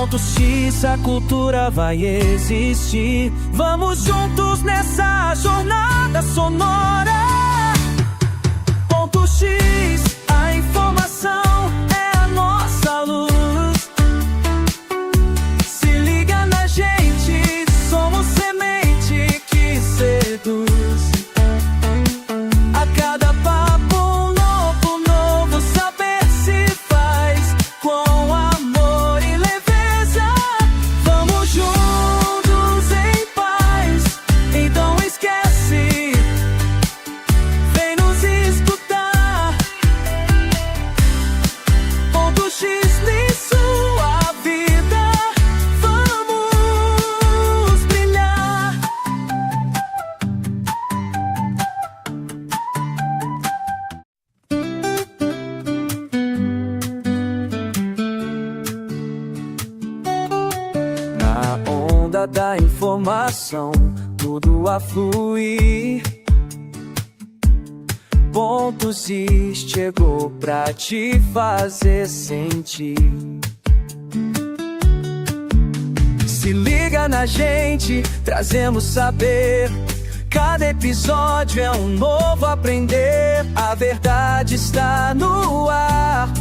Ponto X, a cultura vai existir. Vamos juntos nessa jornada sonora. Ponto X, a informação é a nossa luz. Se liga na gente, somos semente que seduz. A cada papo um novo saber se faz com amor e leveza. Vamos juntos em paz, então esquece, vem nos escutar. Ponto X em sua vida, vamos brilhar. Na onda da informação, tudo a fluir. Ponto X chegou pra te fazer sentir. Se liga na gente, trazemos saber. Cada episódio é um novo aprender. A verdade está no ar,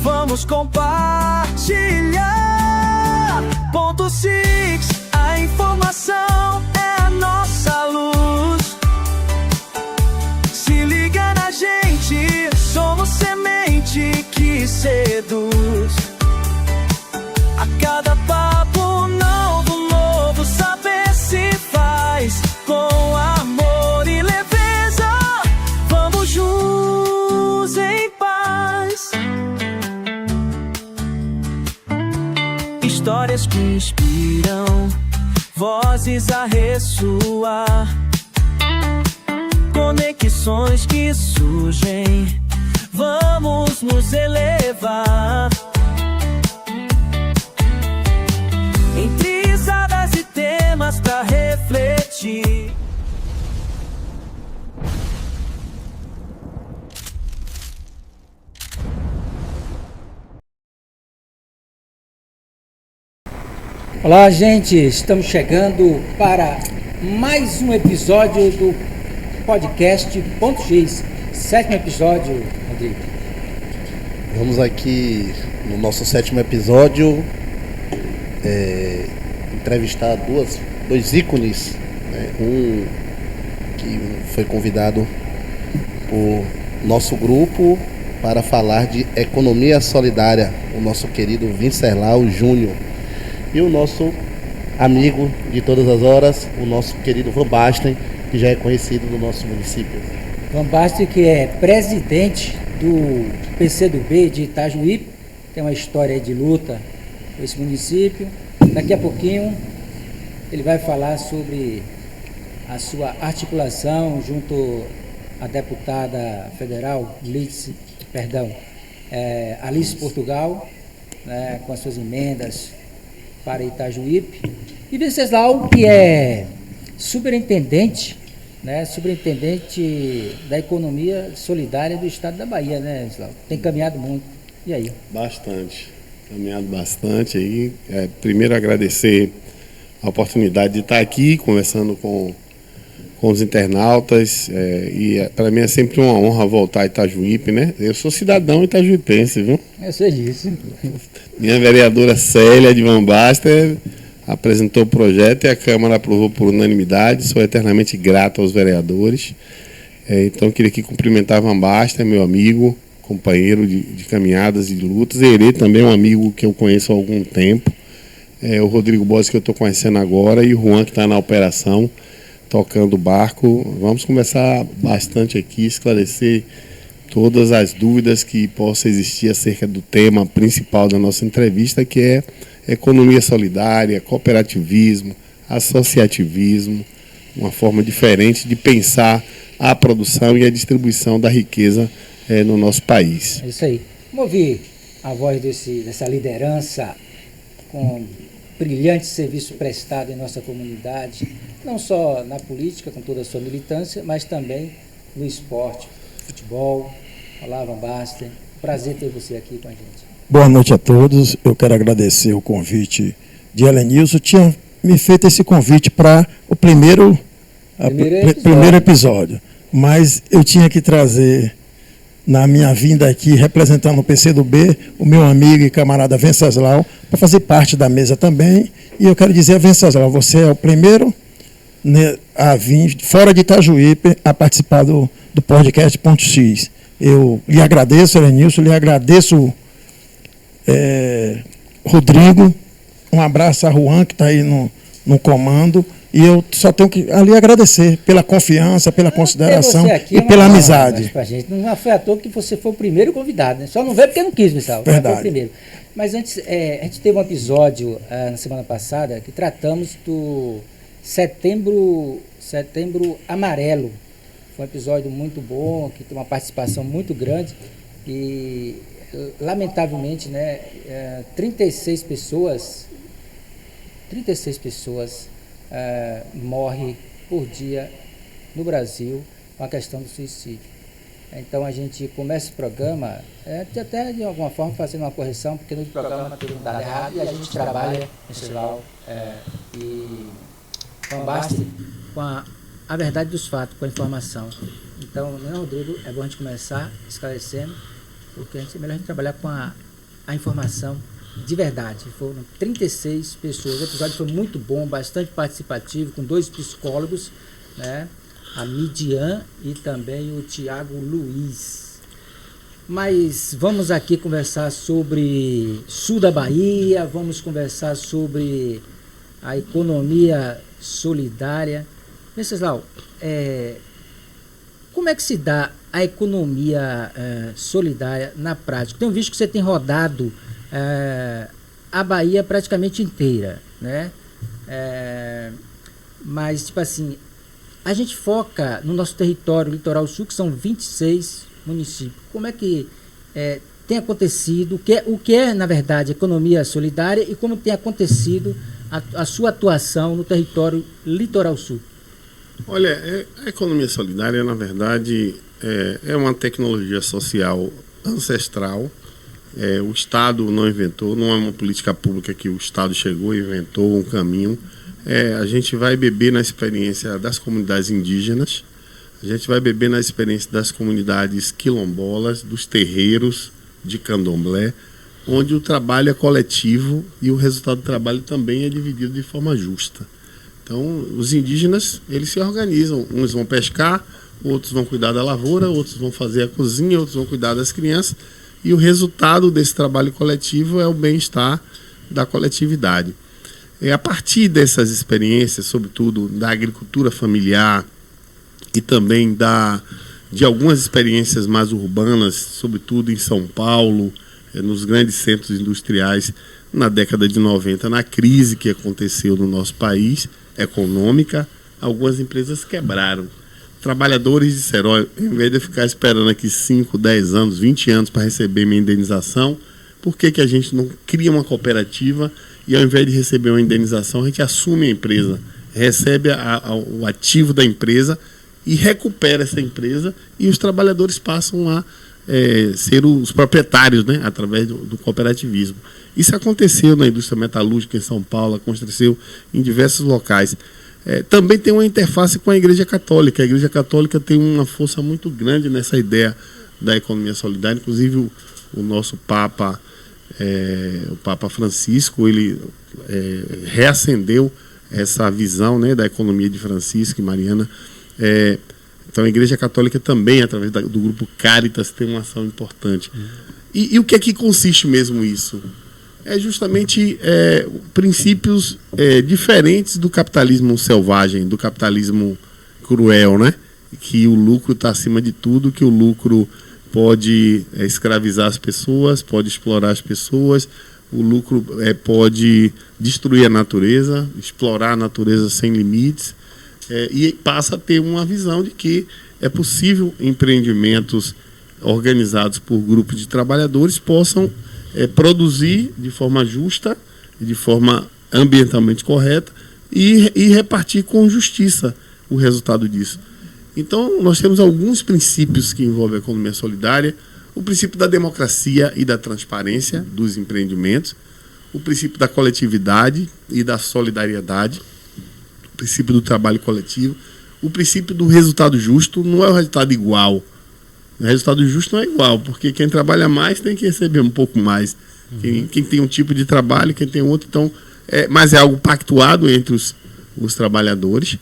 vamos compartilhar. Ponto X, a informação é a nossa luz. Se liga na gente, somos semente que seduz. A cada papo novo saber se faz com amor e leveza. Vamos juntos em paz. Histórias que inspiram, vozes a ressoar, conexões que surgem, vamos nos elevar. Entre risadas e temas pra refletir. Olá, gente, estamos chegando para mais um episódio do podcast Ponto X, 7º episódio, Rodrigo. Vamos aqui no nosso 7º episódio entrevistar dois ícones, né? Um que foi convidado por nosso grupo para falar de economia solidária, o nosso querido Vincelau Júnior, e o nosso amigo de todas as horas, o nosso querido Van Basten, que já é conhecido no nosso município. Van Basten, que é presidente do PCdoB de Itajuípe, tem uma história de luta com esse município. Daqui a pouquinho ele vai falar sobre a sua articulação junto à deputada federal Alice Portugal, né, com as suas emendas para Itajuípe. E Venceslau, que é superintendente da economia solidária do estado da Bahia, né, Venceslau? Tem caminhado muito. E aí? Caminhado bastante aí. Primeiro agradecer a oportunidade de estar aqui conversando com os internautas, e para mim é sempre uma honra voltar a Itajuípe, né? Eu sou cidadão itajuipense, viu? Eu sei disso. Minha vereadora Célia de Van Basten apresentou o projeto e a Câmara aprovou por unanimidade. Sou eternamente grato aos vereadores. Então queria aqui cumprimentar Van Basten, meu amigo, companheiro de caminhadas e de lutas. Ele também é um amigo que eu conheço há algum tempo. O Rodrigo Bossi, que eu estou conhecendo agora, e o Juan, que está na operação, tocando o barco. Vamos conversar bastante aqui, esclarecer todas as dúvidas que possam existir acerca do tema principal da nossa entrevista, que é economia solidária, cooperativismo, associativismo, uma forma diferente de pensar a produção e a distribuição da riqueza no nosso país. É isso aí. Vamos ouvir a voz dessa liderança com brilhante serviço prestado em nossa comunidade, não só na política, com toda a sua militância, mas também no esporte, futebol. Olá, Van Basten. Prazer ter você aqui com a gente. Boa noite a todos. Eu quero agradecer o convite de Helenilson. Tinha me feito esse convite para o primeiro episódio, mas eu tinha que trazer, na minha vinda aqui, representando o PCdoB, o meu amigo e camarada Venceslau, para fazer parte da mesa também. E eu quero dizer a Venceslau, você é o primeiro, né, a vir fora de Itajuípe a participar do podcast Ponto X. Eu lhe agradeço, Helenilson, lhe agradeço, Rodrigo, um abraço a Juan, que está aí no comando, e eu só tenho que ali agradecer pela confiança, pela consideração e pela amizade. Pra gente. Não foi à toa que você foi o primeiro convidado, né? Só não veio porque não quis, Missal. Foi o primeiro. Mas antes, a gente teve um episódio na semana passada que tratamos do Setembro Amarelo. Foi um episódio muito bom, que tem uma participação muito grande e, lamentavelmente, né, 36 pessoas morrem por dia no Brasil com a questão do suicídio. Então a gente começa o programa, até de alguma forma fazendo uma correção, porque no programa teve um dado errado e a gente trabalha e Van Basten com a verdade dos fatos, com a informação. Então, né, Rodrigo, é bom a gente começar esclarecendo, porque é melhor a gente trabalhar com a informação de verdade. Foram 36 pessoas. O episódio foi muito bom, bastante participativo, com 2 psicólogos, né? A Midian e também o Tiago Luiz. Mas vamos aqui conversar sobre sul da Bahia, vamos conversar sobre a economia solidária. Venceslau, como é que se dá a economia solidária na prática? Tenho visto que você tem rodado a Bahia praticamente inteira, né? Mas, tipo assim, a gente foca no nosso território litoral sul, que são 26 municípios. Como é que tem acontecido, o que é, na verdade, economia solidária e como tem acontecido a sua atuação no território litoral sul? Olha, a economia solidária, na verdade, é uma tecnologia social ancestral. O Estado não inventou, não é uma política pública que o Estado chegou e inventou um caminho. A gente vai beber na experiência das comunidades indígenas, a gente vai beber na experiência das comunidades quilombolas, dos terreiros de candomblé, onde o trabalho é coletivo e o resultado do trabalho também é dividido de forma justa. Então, os indígenas, eles se organizam, uns vão pescar, outros vão cuidar da lavoura, outros vão fazer a cozinha, outros vão cuidar das crianças, e o resultado desse trabalho coletivo é o bem-estar da coletividade. A partir dessas experiências, sobretudo da agricultura familiar e também de algumas experiências mais urbanas, sobretudo em São Paulo, nos grandes centros industriais, na década de 90, na crise que aconteceu no nosso país, econômica, algumas empresas quebraram. Trabalhadores disseram, olha, em vez de eu ficar esperando aqui 5, 10 anos, 20 anos para receber minha indenização, por que a gente não cria uma cooperativa e ao invés de receber uma indenização, a gente assume a empresa, recebe o ativo da empresa e recupera essa empresa e os trabalhadores passam a ser os proprietários, né, através do cooperativismo. Isso aconteceu na indústria metalúrgica em São Paulo, aconteceu em diversos locais. Também tem uma interface com a Igreja Católica. A Igreja Católica tem uma força muito grande nessa ideia da economia solidária. Inclusive o nosso Papa, o Papa Francisco, ele reacendeu essa visão, né, da economia de Francisco e Mariana. Então a Igreja Católica também, através do grupo Caritas, tem uma ação importante. E o que é que consiste mesmo isso? É justamente princípios diferentes do capitalismo selvagem, do capitalismo cruel, né? Que o lucro está acima de tudo, que o lucro pode escravizar as pessoas, pode explorar as pessoas, o lucro pode destruir a natureza, explorar a natureza sem limites, e passa a ter uma visão de que é possível empreendimentos organizados por grupos de trabalhadores possam produzir de forma justa, de forma ambientalmente correta e repartir com justiça o resultado disso. Então, nós temos alguns princípios que envolvem a economia solidária. o princípio da democracia e da transparência dos empreendimentos, o princípio da coletividade e da solidariedade, o princípio do trabalho coletivo, o princípio do resultado justo. Não é o resultado igual. O resultado justo não é igual, porque quem trabalha mais tem que receber um pouco mais. Quem tem um tipo de trabalho, quem tem outro. Então, mas é algo pactuado entre os trabalhadores.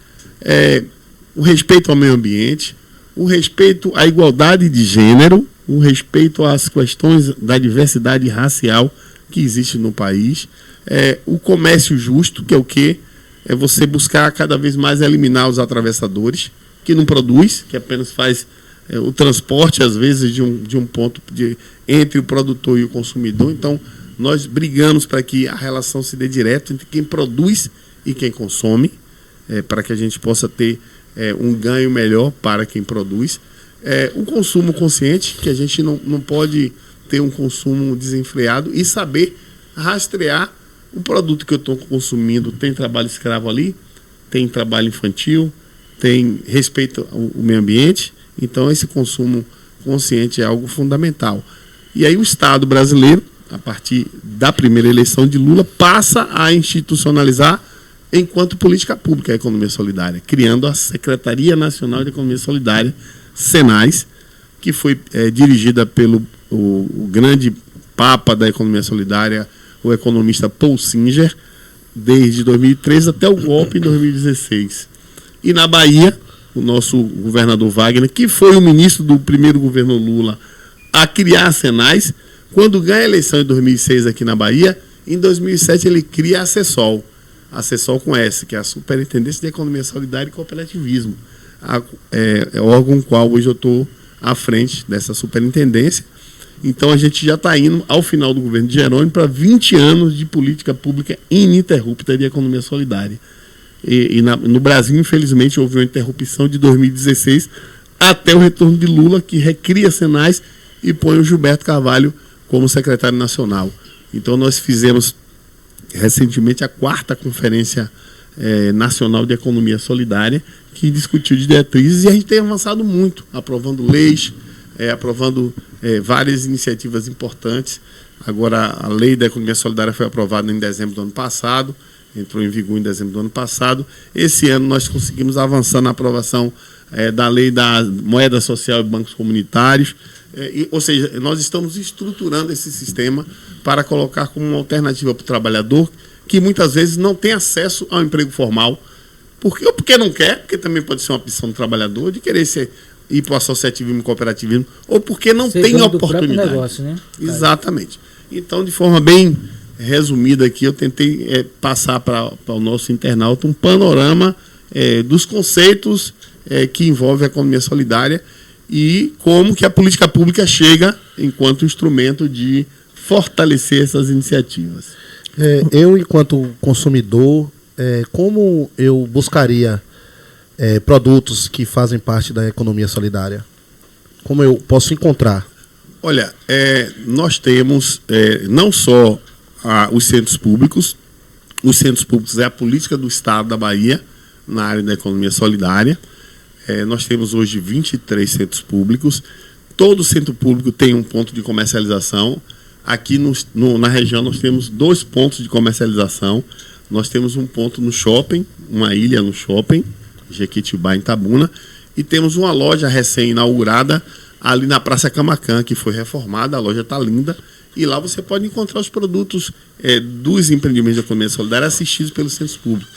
O respeito ao meio ambiente, o respeito à igualdade de gênero, o respeito às questões da diversidade racial que existe no país, o comércio justo, que é o quê? É você buscar cada vez mais eliminar os atravessadores, que não produz, que apenas faz o transporte, às vezes, de um ponto entre o produtor e o consumidor. Então, nós brigamos para que a relação se dê direto entre quem produz e quem consome, para que a gente possa ter um ganho melhor para quem produz. O consumo consciente, que a gente não pode ter um consumo desenfreado e saber rastrear o produto que eu estou consumindo. Tem trabalho escravo ali, tem trabalho infantil, tem respeito ao meio ambiente. Então, esse consumo consciente é algo fundamental. E aí o Estado brasileiro, a partir da primeira eleição de Lula, passa a institucionalizar enquanto política pública a economia solidária, criando a Secretaria Nacional de Economia Solidária, SENAS, que foi dirigida pelo o grande papa da economia solidária, o economista Paul Singer, desde 2013 até o golpe em 2016. E na Bahia, o nosso governador Wagner, que foi o ministro do primeiro governo Lula a criar a SENAS, quando ganha a eleição em 2006 aqui na Bahia, em 2007 ele cria a SESOL com S, que é a Superintendência de Economia Solidária e Cooperativismo, é o órgão qual hoje eu estou à frente dessa superintendência. Então a gente já está indo, ao final do governo de Jerônimo, para 20 anos de política pública ininterrupta de economia solidária. No Brasil, infelizmente, houve uma interrupção de 2016 até o retorno de Lula, que recria a SENAS e põe o Gilberto Carvalho como secretário nacional. Então nós fizemos recentemente a 4ª Conferência Nacional de Economia Solidária, que discutiu de diretrizes, e a gente tem avançado muito, aprovando leis, aprovando várias iniciativas importantes. Agora, a lei da economia solidária foi aprovada em dezembro do ano passado, entrou em vigor em dezembro do ano passado. Esse ano nós conseguimos avançar na aprovação da lei da moeda social e bancos comunitários. Ou seja, nós estamos estruturando esse sistema para colocar como uma alternativa para o trabalhador que muitas vezes não tem acesso ao emprego formal, ou porque não quer, porque também pode ser uma opção do trabalhador de querer ir para o associativismo e cooperativismo, ou porque não tem oportunidade. Negócio, né? Exatamente. Então, de forma bem resumida aqui, eu tentei passar para o nosso internauta um panorama dos conceitos que envolvem a economia solidária e como que a política pública chega enquanto instrumento de fortalecer essas iniciativas. Eu, enquanto consumidor, como eu buscaria produtos que fazem parte da economia solidária? Como eu posso encontrar? Olha, nós temos não só os centros públicos. Os centros públicos é a política do Estado da Bahia na área da economia solidária. Nós temos hoje 23 centros públicos. Todo centro público tem um ponto de comercialização. Aqui na região nós temos 2 pontos de comercialização. Nós temos um ponto no shopping, uma ilha no shopping, Jequitibá, em Itabuna, e temos uma loja recém-inaugurada ali na Praça Camacan, que foi reformada. A loja está linda, e lá você pode encontrar os produtos dos empreendimentos de economia solidária assistidos pelos centros públicos.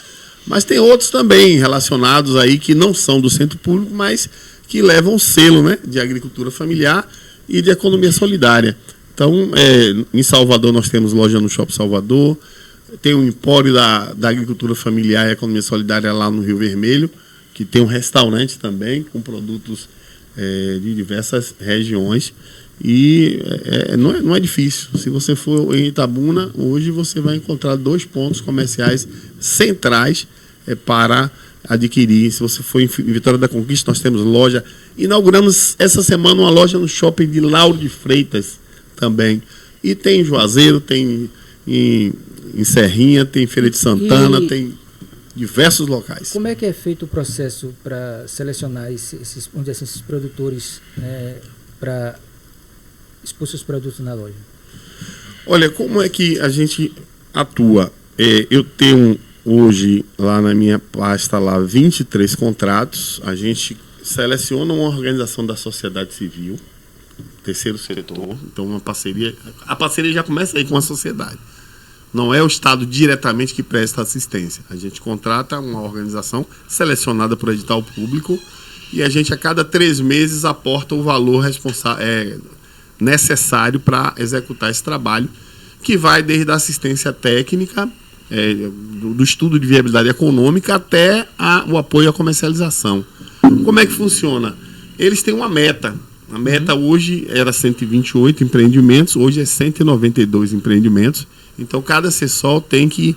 Mas tem outros também relacionados aí que não são do centro público, mas que levam o selo, né, de agricultura familiar e de economia solidária. Então, em Salvador nós temos loja no Shopping Salvador, tem um empório da agricultura familiar e economia solidária lá no Rio Vermelho, que tem um restaurante também com produtos de diversas regiões. E não é difícil. Se você for em Itabuna, hoje você vai encontrar 2 pontos comerciais centrais para adquirir. Se você for em Vitória da Conquista, nós temos loja. Inauguramos essa semana uma loja no shopping de Lauro de Freitas também. E tem em Juazeiro, tem em Serrinha, tem em Feira de Santana, tem diversos locais. Como é que é feito o processo para selecionar esses produtores para expor seus produtos na loja? Olha, como é que a gente atua? Eu tenho hoje lá na minha pasta 23 contratos. A gente seleciona uma organização da sociedade civil, terceiro setor, então uma parceria. A parceria já começa aí com a sociedade. Não é o Estado diretamente que presta assistência. A gente contrata uma organização selecionada por edital público e a gente a cada 3 meses aporta o valor necessário para executar esse trabalho, que vai desde a assistência técnica, do estudo de viabilidade econômica até o apoio à comercialização. Como é que funciona? Eles têm uma meta. A meta hoje era 128 empreendimentos, hoje é 192 empreendimentos. Então, cada CESOL tem que,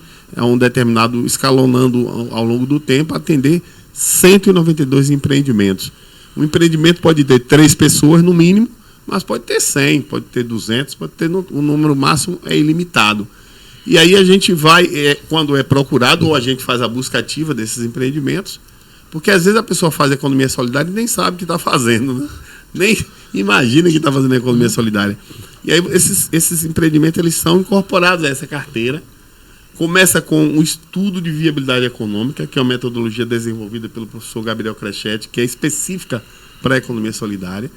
escalonando ao longo do tempo, atender 192 empreendimentos. Um empreendimento pode ter 3 pessoas no mínimo, mas pode ter 100, pode ter 200, pode ter o número máximo é ilimitado. E aí a gente vai, quando é procurado, ou a gente faz a busca ativa desses empreendimentos, porque às vezes a pessoa faz economia solidária e nem sabe o que está fazendo, né? Nem imagina que está fazendo economia solidária. E aí esses empreendimentos eles são incorporados a essa carteira. Começa com o estudo de viabilidade econômica, que é uma metodologia desenvolvida pelo professor Gabriel Crechetti, que é específica para a economia solidária.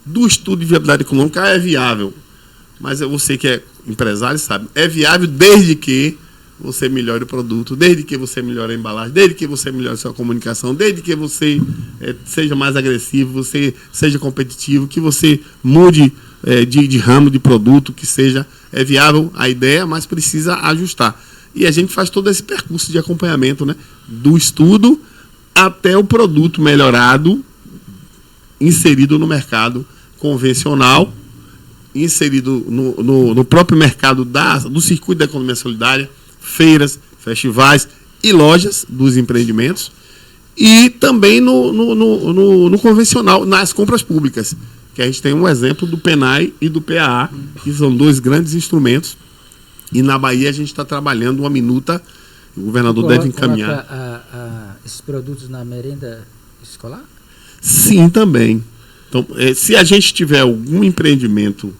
Do estudo de viabilidade econômica é viável, mas você que é empresário sabe, é viável desde que você melhore o produto, desde que você melhore a embalagem, desde que você melhore a sua comunicação, desde que você seja mais agressivo, você seja competitivo, que você mude de ramo de produto, que seja viável a ideia, mas precisa ajustar. E a gente faz todo esse percurso de acompanhamento, né, do estudo até o produto melhorado, inserido no mercado convencional, inserido no próprio mercado do circuito da economia solidária, feiras, festivais e lojas dos empreendimentos, e também no convencional, nas compras públicas, que a gente tem um exemplo do PENAI e do PAA, que são 2 grandes instrumentos, e na Bahia a gente está trabalhando uma minuta, o governador deve encaminhar. Esses produtos na merenda escolar? Sim, também. Então, se a gente tiver algum empreendimento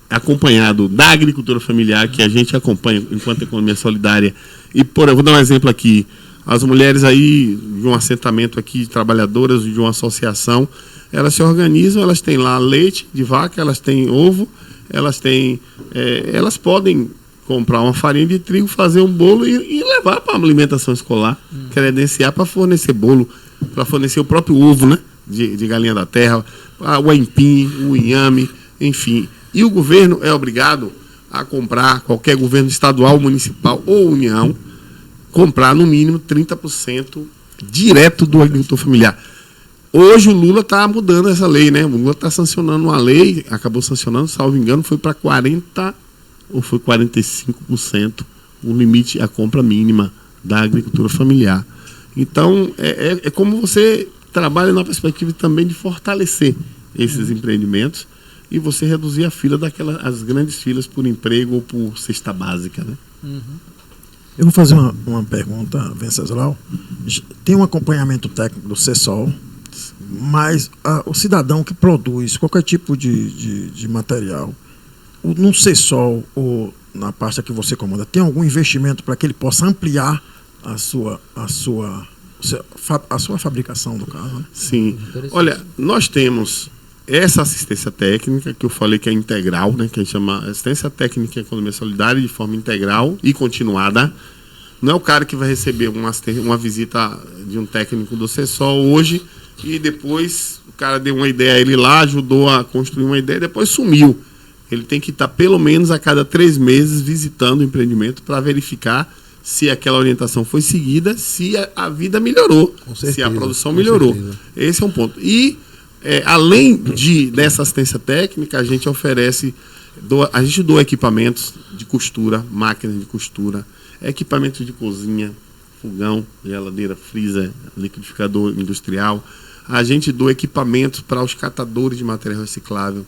acompanhado da agricultura familiar, que a gente acompanha enquanto economia solidária, e eu vou dar um exemplo aqui, as mulheres aí de um assentamento aqui de trabalhadoras de uma associação, elas se organizam, elas têm lá leite de vaca, elas têm ovo, elas podem comprar uma farinha de trigo, fazer um bolo e levar para a alimentação escolar, credenciar para fornecer bolo, para fornecer o próprio ovo, né, de galinha da terra, o aipim, o inhame, enfim. E o governo é obrigado a comprar, qualquer governo estadual, municipal ou união, comprar no mínimo 30% direto do agricultor familiar. Hoje o Lula está mudando essa lei, né? O Lula está sancionando uma lei, acabou sancionando, salvo engano, foi para 40% ou foi 45% o limite, a compra mínima da agricultura familiar. Então, é como você trabalha na perspectiva também de fortalecer esses empreendimentos e você reduzir a fila as grandes filas por emprego ou por cesta básica, né? Eu vou fazer uma pergunta, Venceslau. Tem um acompanhamento técnico do CESOL, mas o cidadão que produz qualquer tipo de material, no CESOL ou na pasta que você comanda, tem algum investimento para que ele possa ampliar a sua fabricação, do caso, né? Sim. Olha, nós temos essa assistência técnica, que eu falei que é integral, né, que a gente chama assistência técnica e economia solidária de forma integral e continuada. Não é o cara que vai receber uma visita de um técnico do CESOL hoje e depois o cara deu uma ideia, ele lá ajudou a construir uma ideia e depois sumiu. Ele tem que estar pelo menos a cada 3 meses visitando o empreendimento para verificar se aquela orientação foi seguida, se a vida melhorou, se a produção melhorou. Esse é um ponto. E além dessa assistência técnica, a gente doa equipamentos de costura, máquinas de costura, equipamentos de cozinha, fogão, geladeira, freezer, liquidificador industrial. A gente doa equipamentos para os catadores de material reciclável,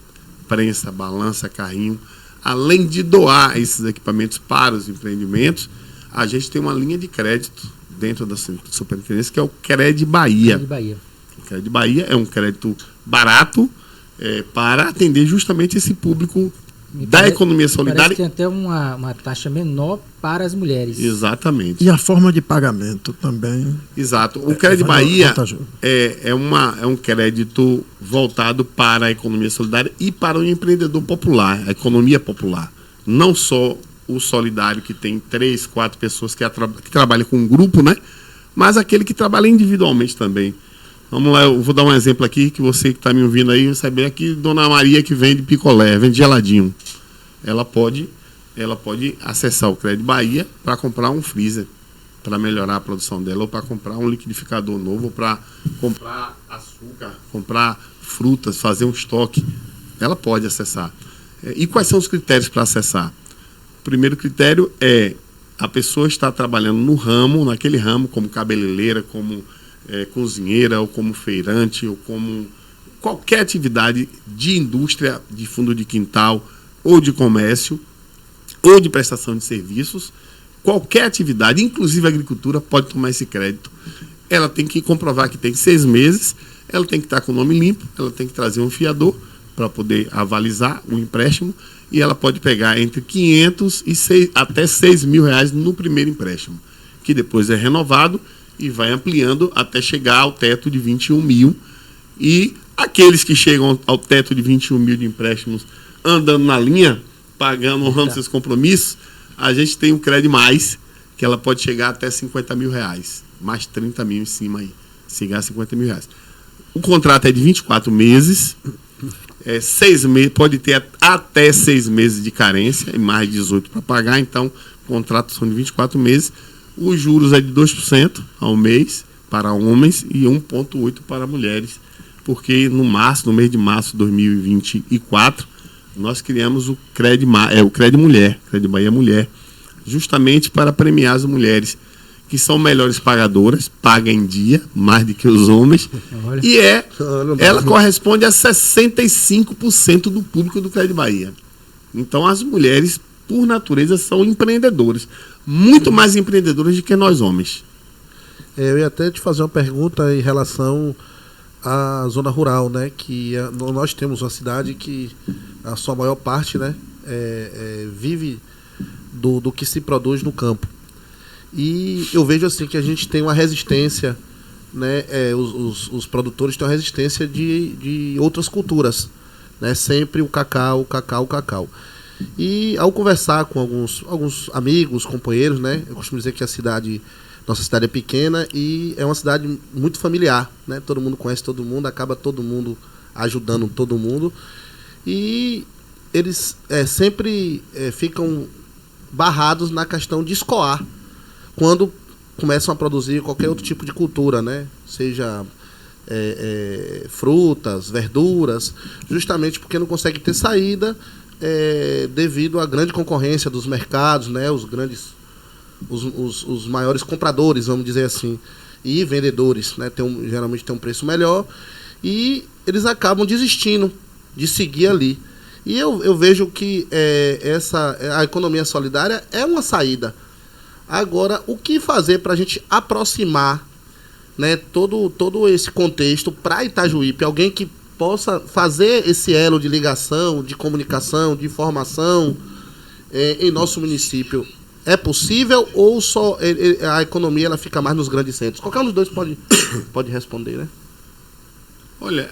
prensa, balança, carrinho. Além de doar esses equipamentos para os empreendimentos, a gente tem uma linha de crédito dentro da superintendência, que é o Cred Bahia. O Cred Bahia é um crédito barato, para atender justamente esse público da economia solidária. Parece que tem até uma taxa menor para as mulheres. Exatamente. E a forma de pagamento também. Exato. O Crédito Bahia é um crédito voltado para a economia solidária e para o empreendedor popular, a economia popular. Não só o solidário, que tem 3, 4 pessoas que trabalham com um grupo, né? Mas aquele que trabalha individualmente também. Vamos lá, eu vou dar um exemplo aqui, que você que está me ouvindo aí, vai saber aqui, Dona Maria, que vende picolé, vende geladinho. Ela pode acessar o Crédito Bahia para comprar um freezer, para melhorar a produção dela, ou para comprar um liquidificador novo, ou para comprar açúcar, comprar frutas, fazer um estoque. Ela pode acessar. E quais são os critérios para acessar? O primeiro critério é a pessoa estar trabalhando no ramo, naquele ramo, como cabeleireira, como cozinheira, ou como feirante, ou como qualquer atividade de indústria, de fundo de quintal, ou de comércio, ou de prestação de serviços. Qualquer atividade, inclusive a agricultura, pode tomar esse crédito. Ela tem que comprovar que tem 6 meses, ela tem que estar com o nome limpo, ela tem que trazer um fiador para poder avalizar o empréstimo, e ela pode pegar entre 500 e até 6 mil reais no primeiro empréstimo, que depois é renovado e vai ampliando até chegar ao teto de 21 mil. E aqueles que chegam ao teto de 21 mil de empréstimos andando na linha, pagando, honrando seus compromissos, a gente tem um crédito mais, que ela pode chegar até 50 mil reais, mais 30 mil em cima aí, chegar a 50 mil reais. O contrato é de 24 meses, 6 meses, pode ter até 6 meses de carência e mais 18 para pagar, então contratos são de 24 meses. Os juros é de 2% ao mês para homens e 1,8% para mulheres, porque no mês de março de 2024, nós criamos o Crédito Mulher, Crédito Bahia Mulher, justamente para premiar as mulheres que são melhores pagadoras, pagam em dia, mais do que os homens, e ela corresponde a 65% do público do Crédito Bahia. Então as mulheres, por natureza, são empreendedoras, muito mais empreendedoras do que nós homens. Eu ia até te fazer uma pergunta em relação à zona rural, né? Que nós temos uma cidade que a sua maior parte, né, vive do que se produz no campo. E eu vejo assim que a gente tem uma resistência, né? Os produtores têm uma resistência de outras culturas, né? Sempre o cacau. E ao conversar com alguns amigos, companheiros, né? Eu costumo dizer que nossa cidade é pequena e é uma cidade muito familiar, né? Todo mundo conhece todo mundo, acaba todo mundo ajudando todo mundo. E eles sempre ficam barrados na questão de escoar quando começam a produzir qualquer outro tipo de cultura, né? Seja frutas, verduras, justamente porque não consegue ter saída devido à grande concorrência dos mercados, né? Os maiores compradores, vamos dizer assim, e vendedores, né? Geralmente tem um preço melhor e eles acabam desistindo de seguir ali. E eu vejo que a economia solidária é uma saída. Agora, o que fazer para a gente aproximar, né, todo esse contexto para Itajuípe? Alguém que possa fazer esse elo de ligação, de comunicação, de informação em nosso município. É possível ou só a economia ela fica mais nos grandes centros? Qualquer um dos dois pode responder, né? Olha,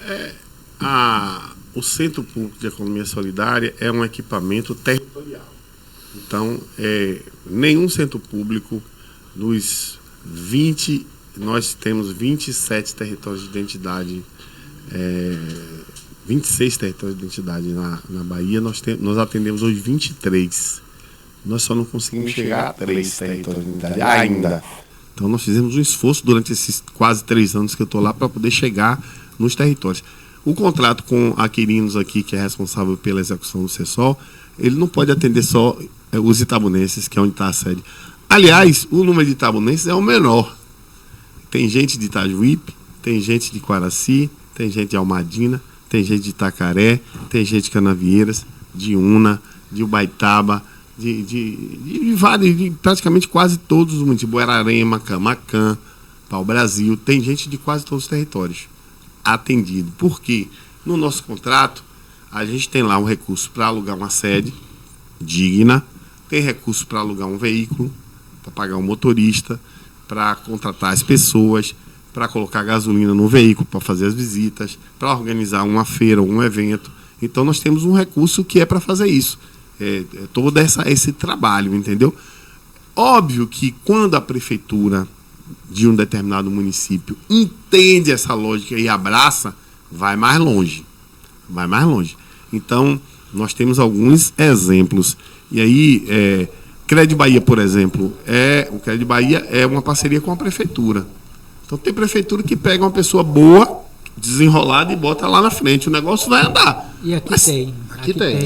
o Centro Público de Economia Solidária é um equipamento territorial. Então, nenhum centro público nós temos 27 territórios de identidade, 26 territórios de identidade na Bahia, nós atendemos hoje 23. Nós só não conseguimos chegar a 3 territórios de identidade ainda. Então nós fizemos um esforço durante esses quase 3 anos que eu estou lá para poder chegar nos territórios. O contrato com a Quirinos aqui, que é responsável pela execução do CESOL, ele não pode atender só os itabunenses, que é onde está a sede. Aliás, o número de itabunenses é o menor. Tem gente de Itajuípe, tem gente de Quaraci, tem gente de Almadina, tem gente de Itacaré, tem gente de Canavieiras, de Una, de Ubaitaba, de vários, de praticamente quase todos os municípios, Buerarema, Camaquã, Pau-Brasil, tem gente de quase todos os territórios atendido. Por quê? No nosso contrato, a gente tem lá um recurso para alugar uma sede digna, tem recurso para alugar um veículo, para pagar um motorista, para contratar as pessoas, para colocar gasolina no veículo, para fazer as visitas, para organizar uma feira ou um evento. Então, nós temos um recurso que é para fazer isso. Todo esse trabalho, entendeu? Óbvio que quando a prefeitura de um determinado município entende essa lógica e abraça, vai mais longe. Vai mais longe. Então, nós temos alguns exemplos. E aí, Crédito Bahia, por exemplo, o Crédito Bahia é uma parceria com a prefeitura. Então, tem prefeitura que pega uma pessoa boa, desenrolada e bota lá na frente. O negócio vai andar. E aqui Mas, tem. Aqui tem.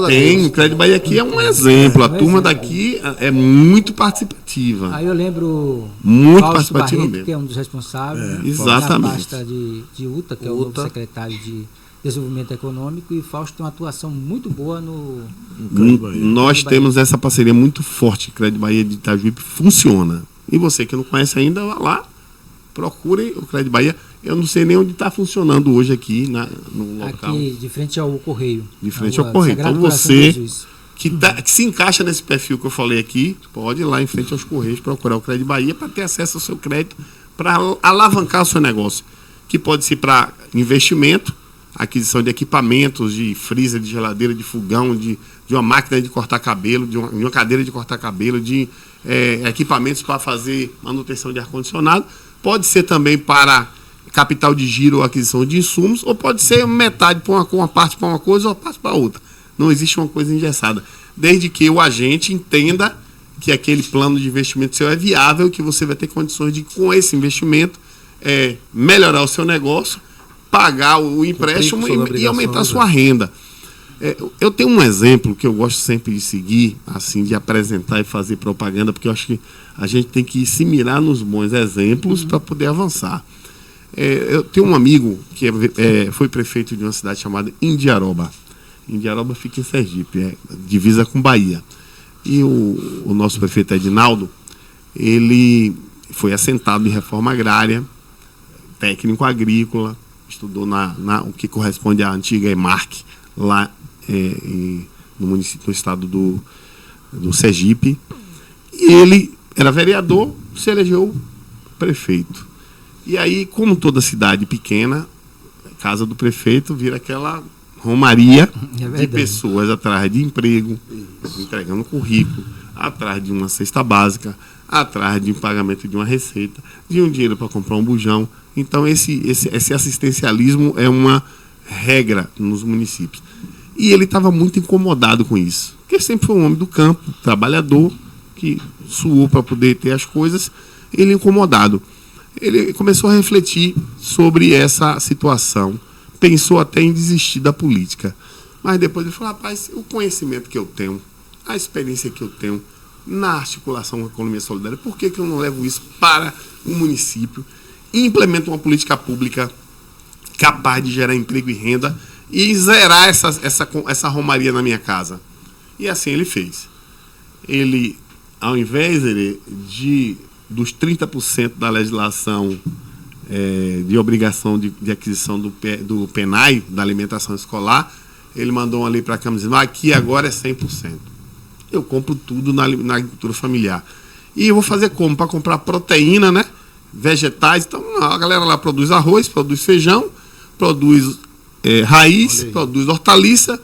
Tem. O Crédito Bahia aqui é um exemplo. A turma daqui é muito participativa. Aí eu lembro Muito Fausto participativa Barreto, mesmo. que é um dos responsáveis, exatamente. da pasta de UTA, que é o novo secretário de Desenvolvimento Econômico, e Fausto tem uma atuação muito boa no Nós temos essa parceria muito forte. Crédito Bahia de Itajuípe funciona. E você que não conhece ainda, vá lá, procure o Crédito Bahia. Eu não sei nem onde está funcionando hoje aqui no local. Aqui, de frente ao Correio. De frente ao Correio. Então você que se encaixa nesse perfil que eu falei aqui, pode ir lá em frente aos Correios procurar o Crédito Bahia para ter acesso ao seu crédito, para alavancar o seu negócio. Que pode ser para investimento, aquisição de equipamentos, de freezer, de geladeira, de fogão, de uma máquina de cortar cabelo, de uma cadeira de cortar cabelo, de equipamentos para fazer manutenção de ar-condicionado. Pode ser também para capital de giro ou aquisição de insumos, ou pode ser metade para uma parte para uma coisa ou uma parte para outra. Não existe uma coisa engessada. Desde que o agente entenda que aquele plano de investimento seu é viável, que você vai ter condições de, com esse investimento, melhorar o seu negócio, pagar o empréstimo e aumentar a sua renda. Eu tenho um exemplo que eu gosto sempre de seguir, assim, de apresentar e fazer propaganda, porque eu acho que a gente tem que se mirar nos bons exemplos para poder avançar. Eu tenho um amigo que foi prefeito de uma cidade chamada Indiaroba. Indiaroba fica em Sergipe, divisa com Bahia. E o nosso prefeito Edinaldo, ele foi assentado em reforma agrária, técnico agrícola, estudou o que corresponde à antiga EMARC, lá no município, no estado do Sergipe. E ele era vereador, se elegeu prefeito. E aí, como toda cidade pequena, casa do prefeito vira aquela romaria de pessoas atrás de emprego, entregando currículo, atrás de uma cesta básica, atrás de um pagamento de uma receita, de um dinheiro para comprar um bujão. Então, esse assistencialismo é uma regra nos municípios. E ele estava muito incomodado com isso, porque sempre foi um homem do campo, trabalhador, que suou para poder ter as coisas. Ele incomodado. Ele começou a refletir sobre essa situação, pensou até em desistir da política. Mas depois ele falou, rapaz, o conhecimento que eu tenho, a experiência que eu tenho na articulação com a economia solidária, por que eu não levo isso para o município e implemento uma política pública capaz de gerar emprego e renda e zerar essa romaria na minha casa? E assim ele fez. Ele, ao invés dos 30% da legislação de obrigação de aquisição do PENAI, da alimentação escolar, ele mandou uma lei para a Câmara dizendo, aqui agora é 100%. Eu compro tudo na agricultura familiar. E eu vou fazer como? Para comprar proteína, né? Vegetais. Então, a galera lá produz arroz, produz feijão, produz raiz, produz hortaliça,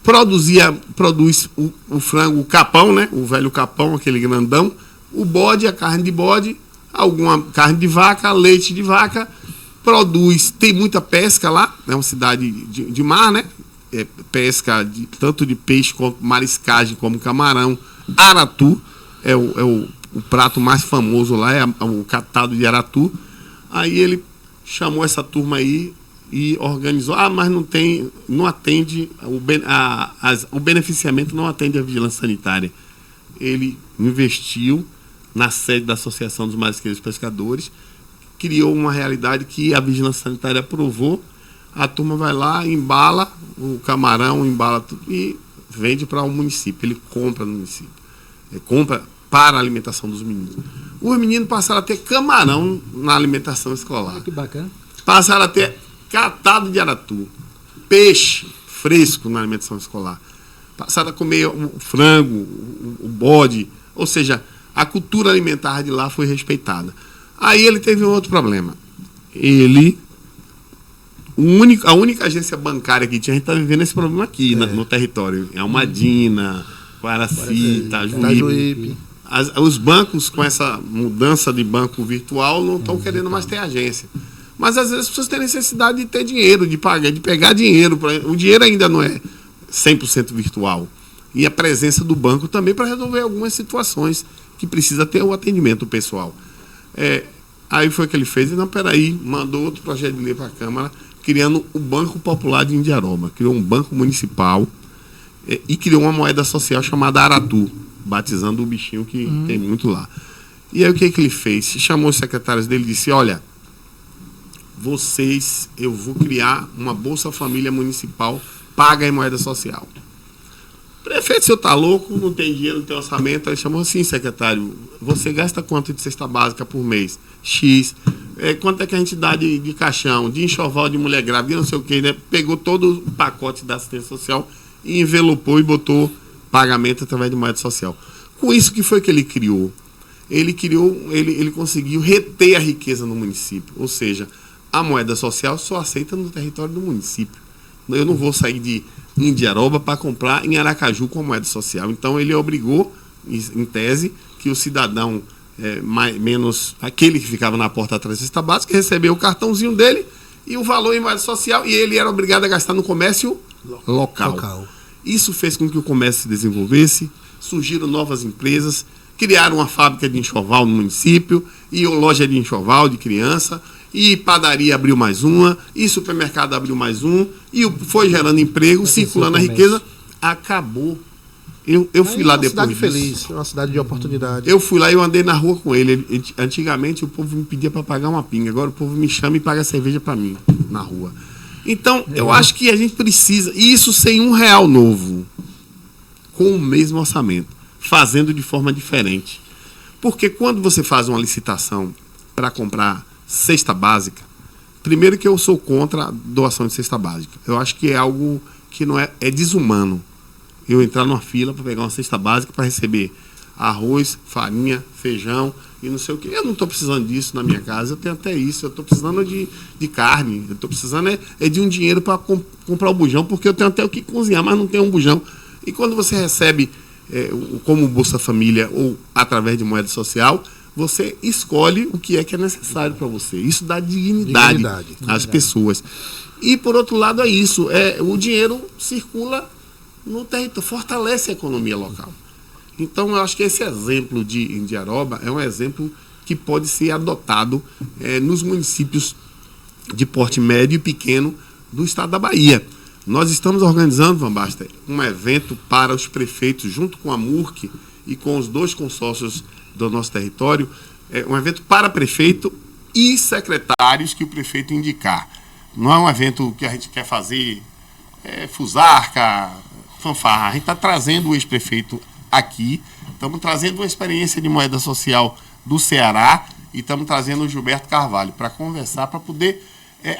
produz o frango, o capão, né? O velho capão, aquele grandão, o bode, a carne de bode, alguma carne de vaca, leite de vaca, tem muita pesca lá, é uma cidade de mar, né? Pesca tanto de peixe quanto mariscagem, como camarão, aratu, o prato mais famoso lá, é o catado de aratu. Aí ele chamou essa turma aí e organizou, mas não atende, o beneficiamento não atende a vigilância sanitária. Ele investiu na sede da Associação dos Marisqueiros e Pescadores, criou uma realidade que a vigilância sanitária aprovou. A turma vai lá, embala o camarão, embala tudo e vende para o município. Ele compra no município. Ele compra para a alimentação dos meninos. Os meninos passaram a ter camarão na alimentação escolar. Que bacana. Passaram a ter catado de aratu. peixe fresco na alimentação escolar. Passaram a comer o frango, o bode, ou seja, a cultura alimentar de lá foi respeitada. Aí ele teve um outro problema. A única agência bancária que tinha, a gente está vivendo esse problema aqui no território. É Almadina, Guaraci, Itajuípe. Os bancos, com essa mudança de banco virtual, não estão querendo mais ter agência. Mas às vezes as pessoas têm necessidade de ter dinheiro, de pegar dinheiro. O dinheiro ainda não é 100% virtual. E a presença do banco também para resolver algumas situações que precisa ter o atendimento pessoal. Aí foi o que ele fez, e não, peraí, mandou outro projeto de lei para a Câmara, criando o Banco Popular de Indiaroba. Criou um banco municipal e criou uma moeda social chamada Aratu, batizando o bichinho que tem muito lá. E aí o que ele fez? Chamou os secretários dele e disse, olha, eu vou criar uma Bolsa Família Municipal paga em moeda social. Prefeito, o senhor está louco, não tem dinheiro, não tem orçamento. Ele chamou assim, secretário, você gasta quanto de cesta básica por mês? X. Quanto é que a gente dá de caixão, de enxoval de mulher grávida, não sei o quê, né? Pegou todo o pacote da assistência social e envelopou e botou pagamento através de moeda social. Com isso, o que foi que ele criou? Ele conseguiu reter a riqueza no município. Ou seja, a moeda social só aceita no território do município. Eu não vou sair de Indiaroba para comprar em Aracaju com moeda social. Então ele obrigou, em tese, que o cidadão menos aquele que ficava na porta atrás da cesta básica recebeu o cartãozinho dele e o valor em moeda social, e ele era obrigado a gastar no comércio local. Isso fez com que o comércio se desenvolvesse, surgiram novas empresas, criaram uma fábrica de enxoval no município, e loja de enxoval de criança, e padaria abriu mais uma, e supermercado abriu mais um, e foi gerando emprego, circulando a riqueza. Acabou. Eu fui lá depois disso. Uma cidade feliz, uma cidade de oportunidade. Eu fui lá e eu andei na rua com ele. Antigamente o povo me pedia para pagar uma pinga, agora o povo me chama e paga cerveja para mim na rua. Então, eu acho que a gente precisa, e isso sem R$1 novo, com o mesmo orçamento, fazendo de forma diferente. Porque quando você faz uma licitação para comprar cesta básica, primeiro que eu sou contra a doação de cesta básica. Eu acho que é algo que não é desumano. Eu entrar numa fila para pegar uma cesta básica para receber arroz, farinha, feijão e não sei o quê. Eu não estou precisando disso na minha casa, eu tenho até isso. Eu estou precisando de carne, eu estou precisando de um dinheiro para comprar o bujão, porque eu tenho até o que cozinhar, mas não tenho um bujão. E quando você recebe como Bolsa Família ou através de moeda social, você escolhe o que é necessário para você. Isso dá dignidade às pessoas. E, por outro lado, é isso. O dinheiro circula no território, fortalece a economia local. Então, eu acho que esse exemplo de Indiaroba é um exemplo que pode ser adotado nos municípios de porte médio e pequeno do estado da Bahia. Nós estamos organizando, Van Basten, um evento para os prefeitos, junto com a MURC e com os 2 consórcios do nosso território, um evento para prefeito e secretários que o prefeito indicar. Não é um evento que a gente quer fazer fusarca, fanfarra. A gente está trazendo o ex-prefeito aqui, estamos trazendo uma experiência de moeda social do Ceará e estamos trazendo o Gilberto Carvalho para conversar, para poder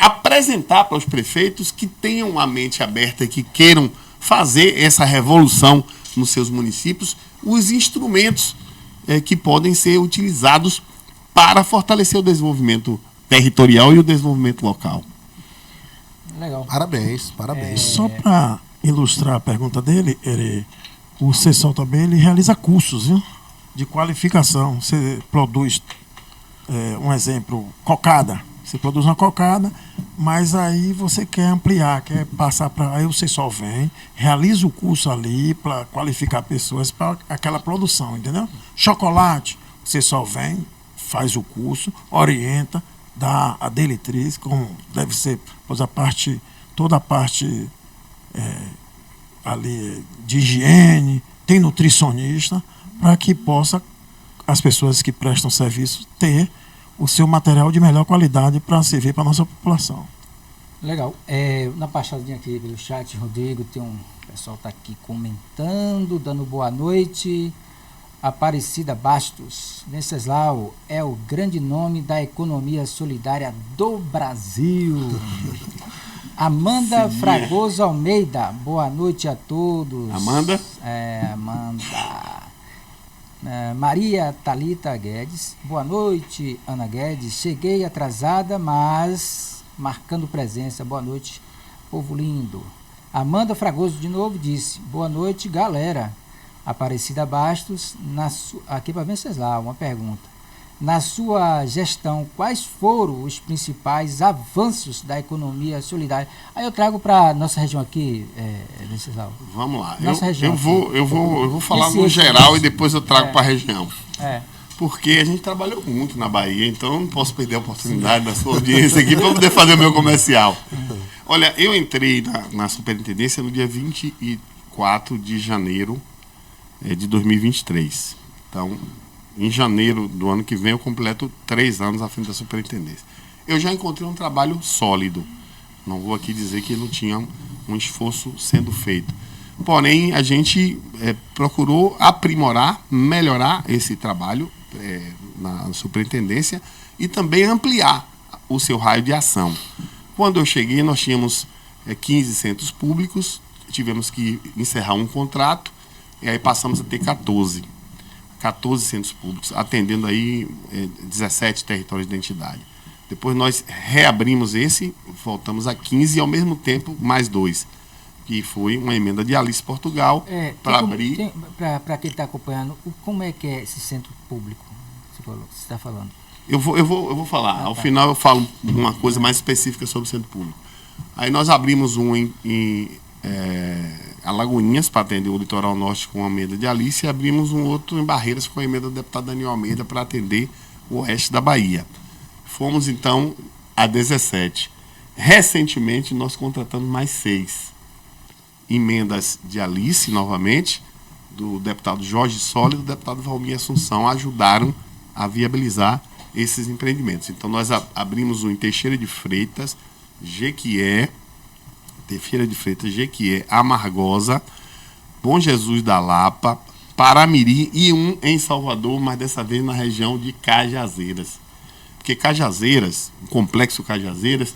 apresentar para os prefeitos que tenham a mente aberta e que queiram fazer essa revolução nos seus municípios, os instrumentos que podem ser utilizados para fortalecer o desenvolvimento territorial e o desenvolvimento local. Legal. Parabéns. Só para ilustrar a pergunta dele, o CESOL também realiza cursos, viu, de qualificação. Você produz, um exemplo, cocada. Você produz uma cocada, mas aí você quer ampliar, quer passar para... Aí o CESOL vem, realiza o curso ali para qualificar pessoas para aquela produção, entendeu? Chocolate, o CESOL vem, faz o curso, orienta, dá a diretriz, como deve ser, pois toda a parte ali de higiene, tem nutricionista, para que possa as pessoas que prestam serviço ter o seu material de melhor qualidade para servir para a nossa população. Legal. Na passadinha aqui pelo chat, Rodrigo, o pessoal está aqui comentando, dando boa noite. Aparecida Bastos, Venceslau é o grande nome da economia solidária do Brasil. Amanda Fragoso Almeida, boa noite a todos. Amanda? Amanda. Maria Thalita Guedes, boa noite, Ana Guedes. Cheguei atrasada, mas marcando presença. Boa noite, povo lindo. Amanda Fragoso de novo disse, boa noite, galera. Aparecida Bastos, aqui para Venceslau, uma pergunta. Na sua gestão, quais foram os principais avanços da economia solidária? Aí eu trago para nossa região aqui, Venceslau. Vamos lá. Nossa região. Eu vou falar no geral e depois eu trago para a região. Porque a gente trabalhou muito na Bahia, então eu não posso perder a oportunidade da sua audiência aqui para poder fazer o meu comercial. Olha, eu entrei na superintendência no dia 24 de janeiro de 2023. Então, em janeiro do ano que vem, eu completo 3 anos à frente da superintendência. Eu já encontrei um trabalho sólido. Não vou aqui dizer que não tinha um esforço sendo feito. Porém, a gente procurou aprimorar, melhorar esse trabalho na superintendência e também ampliar o seu raio de ação. Quando eu cheguei, nós tínhamos 15 centros públicos, tivemos que encerrar um contrato e aí passamos a ter 14 centros públicos, atendendo aí 17 territórios de identidade. Depois nós reabrimos voltamos a 15 e ao mesmo tempo mais 2, que foi uma emenda de Alice Portugal para abrir. Para quem está acompanhando, como é que é esse centro público? Você está falando? Eu vou falar. Ao final eu falo uma coisa mais específica sobre o centro público. Aí nós abrimos um em Alagoinhas, para atender o litoral norte com a emenda de Alice, e abrimos um outro em Barreiras com a emenda do deputado Daniel Almeida para atender o oeste da Bahia. Fomos então a 17. Recentemente nós contratamos mais 6 emendas de Alice, novamente, do deputado Jorge Sola e do deputado Valmir Assunção, ajudaram a viabilizar esses empreendimentos. Então nós abrimos um em Teixeira de Freitas, Jequié, Amargosa, Bom Jesus da Lapa, Paramiri e um em Salvador, mas dessa vez na região de Cajazeiras. Porque Cajazeiras, o complexo Cajazeiras,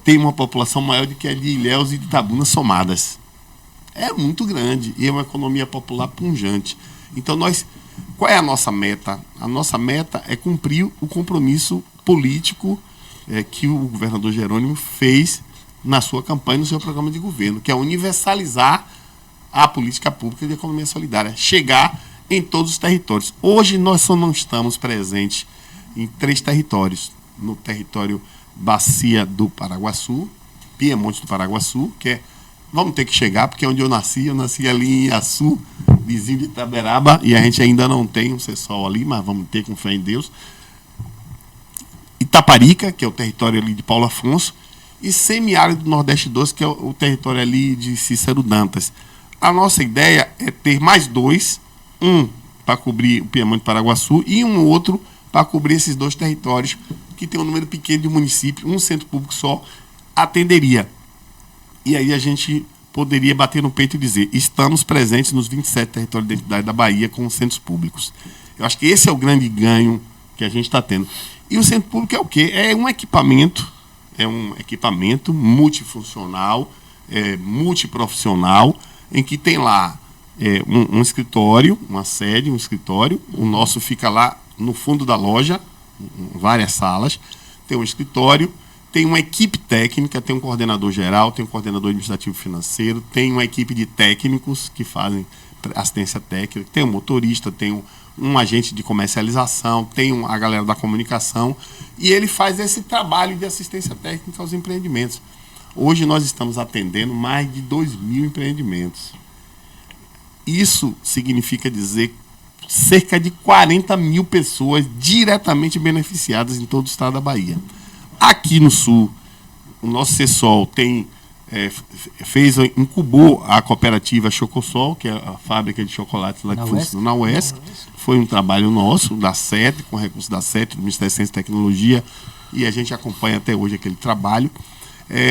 tem uma população maior do que a de Ilhéus e de Itabuna somadas. É muito grande e é uma economia popular pujante. Então qual é a nossa meta? A nossa meta é cumprir o compromisso político que o governador Jerônimo fez na sua campanha, no seu programa de governo, que é universalizar a política pública de economia solidária, chegar em todos os territórios. Hoje nós só não estamos presentes em 3 territórios. No território Bacia do Paraguaçu, Piemonte do Paraguaçu, que vamos ter que chegar, porque é onde eu nasci ali em Iaçu, vizinho de Itaberaba, e a gente ainda não tem um CESOL ali, mas vamos ter, com fé em Deus. Itaparica, que é o território ali de Paulo Afonso, e semiárido do Nordeste 12, que é o território ali de Cícero Dantas. A nossa ideia é ter mais 2, um para cobrir o Piemonte e Paraguaçu e um outro para cobrir esses 2 territórios, que tem um número pequeno de municípios, um centro público só atenderia. E aí a gente poderia bater no peito e dizer, estamos presentes nos 27 territórios de identidade da Bahia com os centros públicos. Eu acho que esse é o grande ganho que a gente está tendo. E o centro público é o quê? É um equipamento multifuncional, multiprofissional, em que tem lá um escritório, uma sede, um escritório. O nosso fica lá no fundo da loja, várias salas. Tem um escritório, tem uma equipe técnica, tem um coordenador geral, tem um coordenador administrativo financeiro, tem uma equipe de técnicos que fazem assistência técnica, tem um motorista, tem um agente de comercialização, tem a galera da comunicação, e ele faz esse trabalho de assistência técnica aos empreendimentos. Hoje nós estamos atendendo mais de 2.000 empreendimentos. Isso significa dizer cerca de 40.000 pessoas diretamente beneficiadas em todo o estado da Bahia. Aqui no Sul, o nosso CESOL incubou a cooperativa Chocosol, que é a fábrica de chocolates lá que funciona na UESC. Foi um trabalho nosso, da SET, com recursos da SET, do Ministério da Ciência e Tecnologia, e a gente acompanha até hoje aquele trabalho.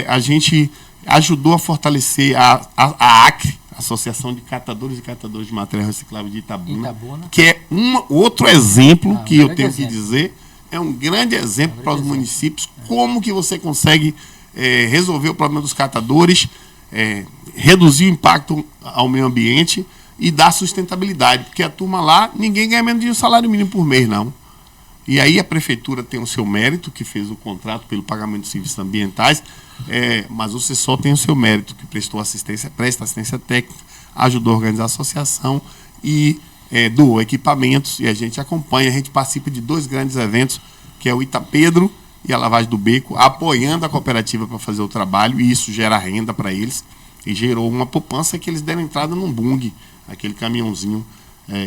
A gente ajudou a fortalecer a ACRE, Associação de Catadores e Catadores de Material Reciclável de Itabuna, que é outro exemplo eu tenho que dizer, é um grande exemplo para os municípios, como que você consegue resolver o problema dos catadores, reduzir o impacto ao meio ambiente e dar sustentabilidade, porque a turma lá, ninguém ganha menos de um salário mínimo por mês, não. E aí a prefeitura tem o seu mérito, que fez o contrato pelo pagamento de serviços ambientais, mas você só tem o seu mérito, que presta assistência técnica, ajudou a organizar a associação e doou equipamentos, e a gente acompanha, a gente participa de 2 grandes eventos, que é o Itapedro e a Lavagem do Beco, apoiando a cooperativa para fazer o trabalho, e isso gera renda para eles, e gerou uma poupança que eles deram entrada num bung, aquele caminhãozinho,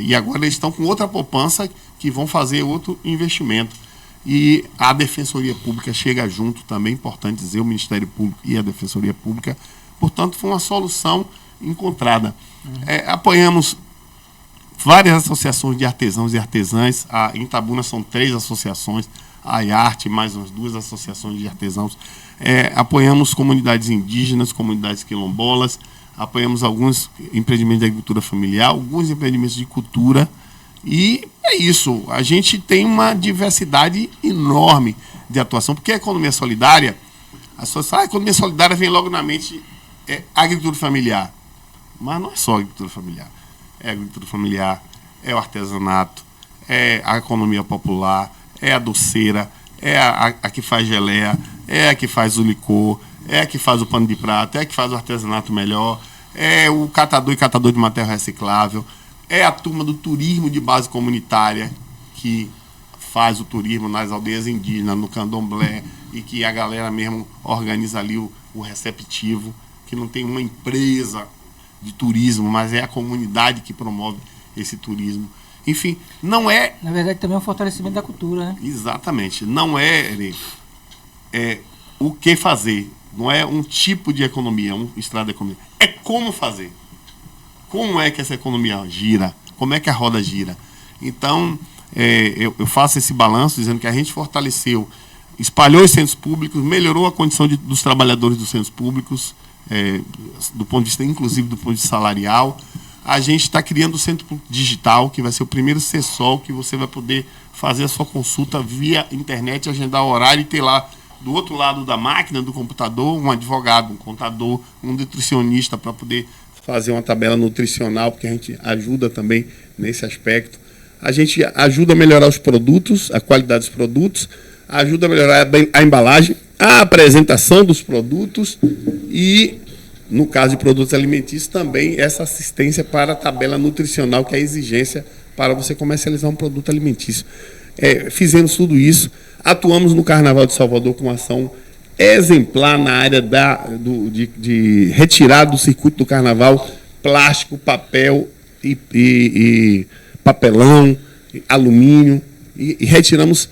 e agora eles estão com outra poupança que vão fazer outro investimento. E a Defensoria Pública chega junto também, importante dizer, o Ministério Público e a Defensoria Pública. Portanto, foi uma solução encontrada. Apoiamos várias associações de artesãos e artesãs. Em Itabuna são 3 associações, a IARTE, mais umas 2 associações de artesãos. Apoiamos comunidades indígenas, comunidades quilombolas, apoiamos alguns empreendimentos de agricultura familiar, alguns empreendimentos de cultura, e é isso. A gente tem uma diversidade enorme de atuação, porque a economia solidária, as pessoas falam, a economia solidária vem logo na mente agricultura familiar, mas não é só agricultura familiar. É a agricultura familiar, é o artesanato, é a economia popular, é a doceira, é a que faz geleia, é a que faz o licor, é a que faz o pano de prato, é a que faz o artesanato melhor, é o catador e catador de material reciclável, é a turma do turismo de base comunitária, que faz o turismo nas aldeias indígenas, no candomblé, e que a galera mesmo organiza ali o receptivo, que não tem uma empresa de turismo, mas é a comunidade que promove esse turismo. Enfim, não é... Na verdade, também é um fortalecimento da cultura, né? Exatamente. Não é o que fazer. Não é um tipo de economia, um estrada de economia. É como fazer. Como é que essa economia gira? Como é que a roda gira? Então, eu faço esse balanço dizendo que a gente fortaleceu, espalhou os centros públicos, melhorou a condição dos trabalhadores dos centros públicos, do ponto de vista, inclusive do ponto de vista salarial. A gente está criando o Centro Público Digital, que vai ser o primeiro CESOL, que você vai poder fazer a sua consulta via internet, agendar o horário e ter lá, do outro lado da máquina, do computador, um advogado, um contador, um nutricionista para poder fazer uma tabela nutricional, porque a gente ajuda também nesse aspecto. A gente ajuda a melhorar os produtos, a qualidade dos produtos, ajuda a melhorar a embalagem, a apresentação dos produtos e, no caso de produtos alimentícios, também essa assistência para a tabela nutricional, que é a exigência para você comercializar um produto alimentício. Fizemos tudo isso. Atuamos no Carnaval de Salvador com uma ação exemplar na área de retirar do circuito do Carnaval plástico, papel e papelão, alumínio, e retiramos,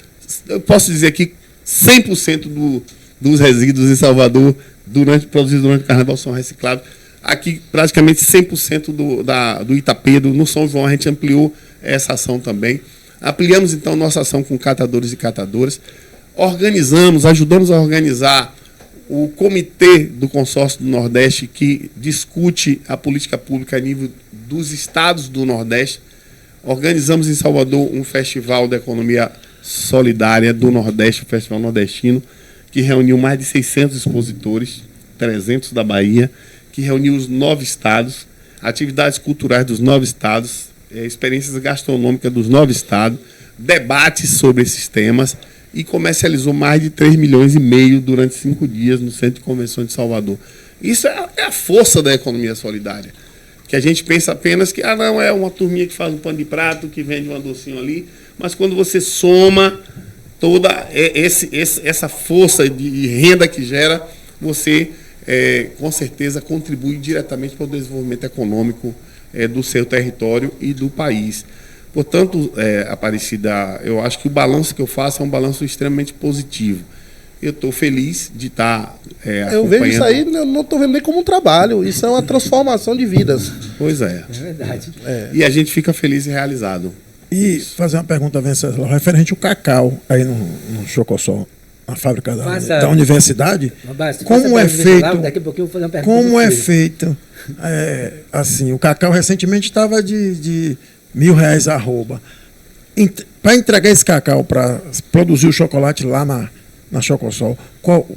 eu posso dizer aqui, 100% dos resíduos em Salvador produzidos durante o Carnaval são reciclados. Aqui, praticamente 100% do Itapedro, no São João, a gente ampliou essa ação também. Ampliamos, então, nossa ação com catadores e catadoras. Ajudamos a organizar o comitê do Consórcio do Nordeste, que discute a política pública a nível dos estados do Nordeste. Organizamos em Salvador um festival da economia solidária do Nordeste, o Festival Nordestino, que reuniu mais de 600 expositores, 300 da Bahia, que reuniu os 9 estados, atividades culturais dos 9 estados, experiências gastronômicas dos 9 estados, debates sobre esses temas, e comercializou mais de 3,5 milhões durante 5 dias no Centro de Convenções de Salvador. Isso é a força da economia solidária. Que a gente pensa apenas que não é uma turminha que faz um pano de prato, que vende um docinho ali, mas quando você soma toda essa força de renda que gera, você com certeza contribui diretamente para o desenvolvimento econômico do seu território e do país. Portanto, Aparecida, eu acho que o balanço que eu faço é um balanço extremamente positivo. Eu estou feliz de estar acompanhando. Eu vejo isso aí, eu não estou vendo nem como um trabalho, isso é uma transformação de vidas. Pois é. É verdade. E a gente fica feliz e realizado. E fazer uma pergunta, Venceslau, referente ao cacau aí no Chocossol, na fábrica da universidade. Como é feito? Daqui a pouquinho eu vou fazer uma pergunta. Como é feito? Assim, o cacau recentemente estava de R$1.000 a arroba. Para entregar esse cacau, para produzir o chocolate lá na Chocossol.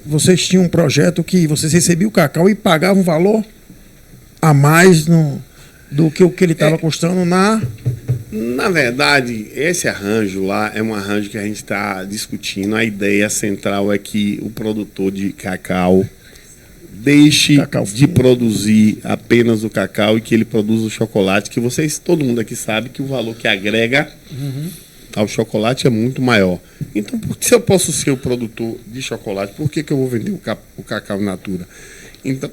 Vocês tinham um projeto que vocês recebiam o cacau e pagavam um valor a mais do que o que ele estava custando Na verdade, esse arranjo lá é um arranjo que a gente está discutindo. A ideia central é que o produtor de cacau deixe de produzir apenas o cacau e que ele produza o chocolate, que todo mundo aqui sabe que o valor que agrega ao chocolate é muito maior. Então, se eu posso ser o produtor de chocolate, por que eu vou vender o cacau in natura? Então,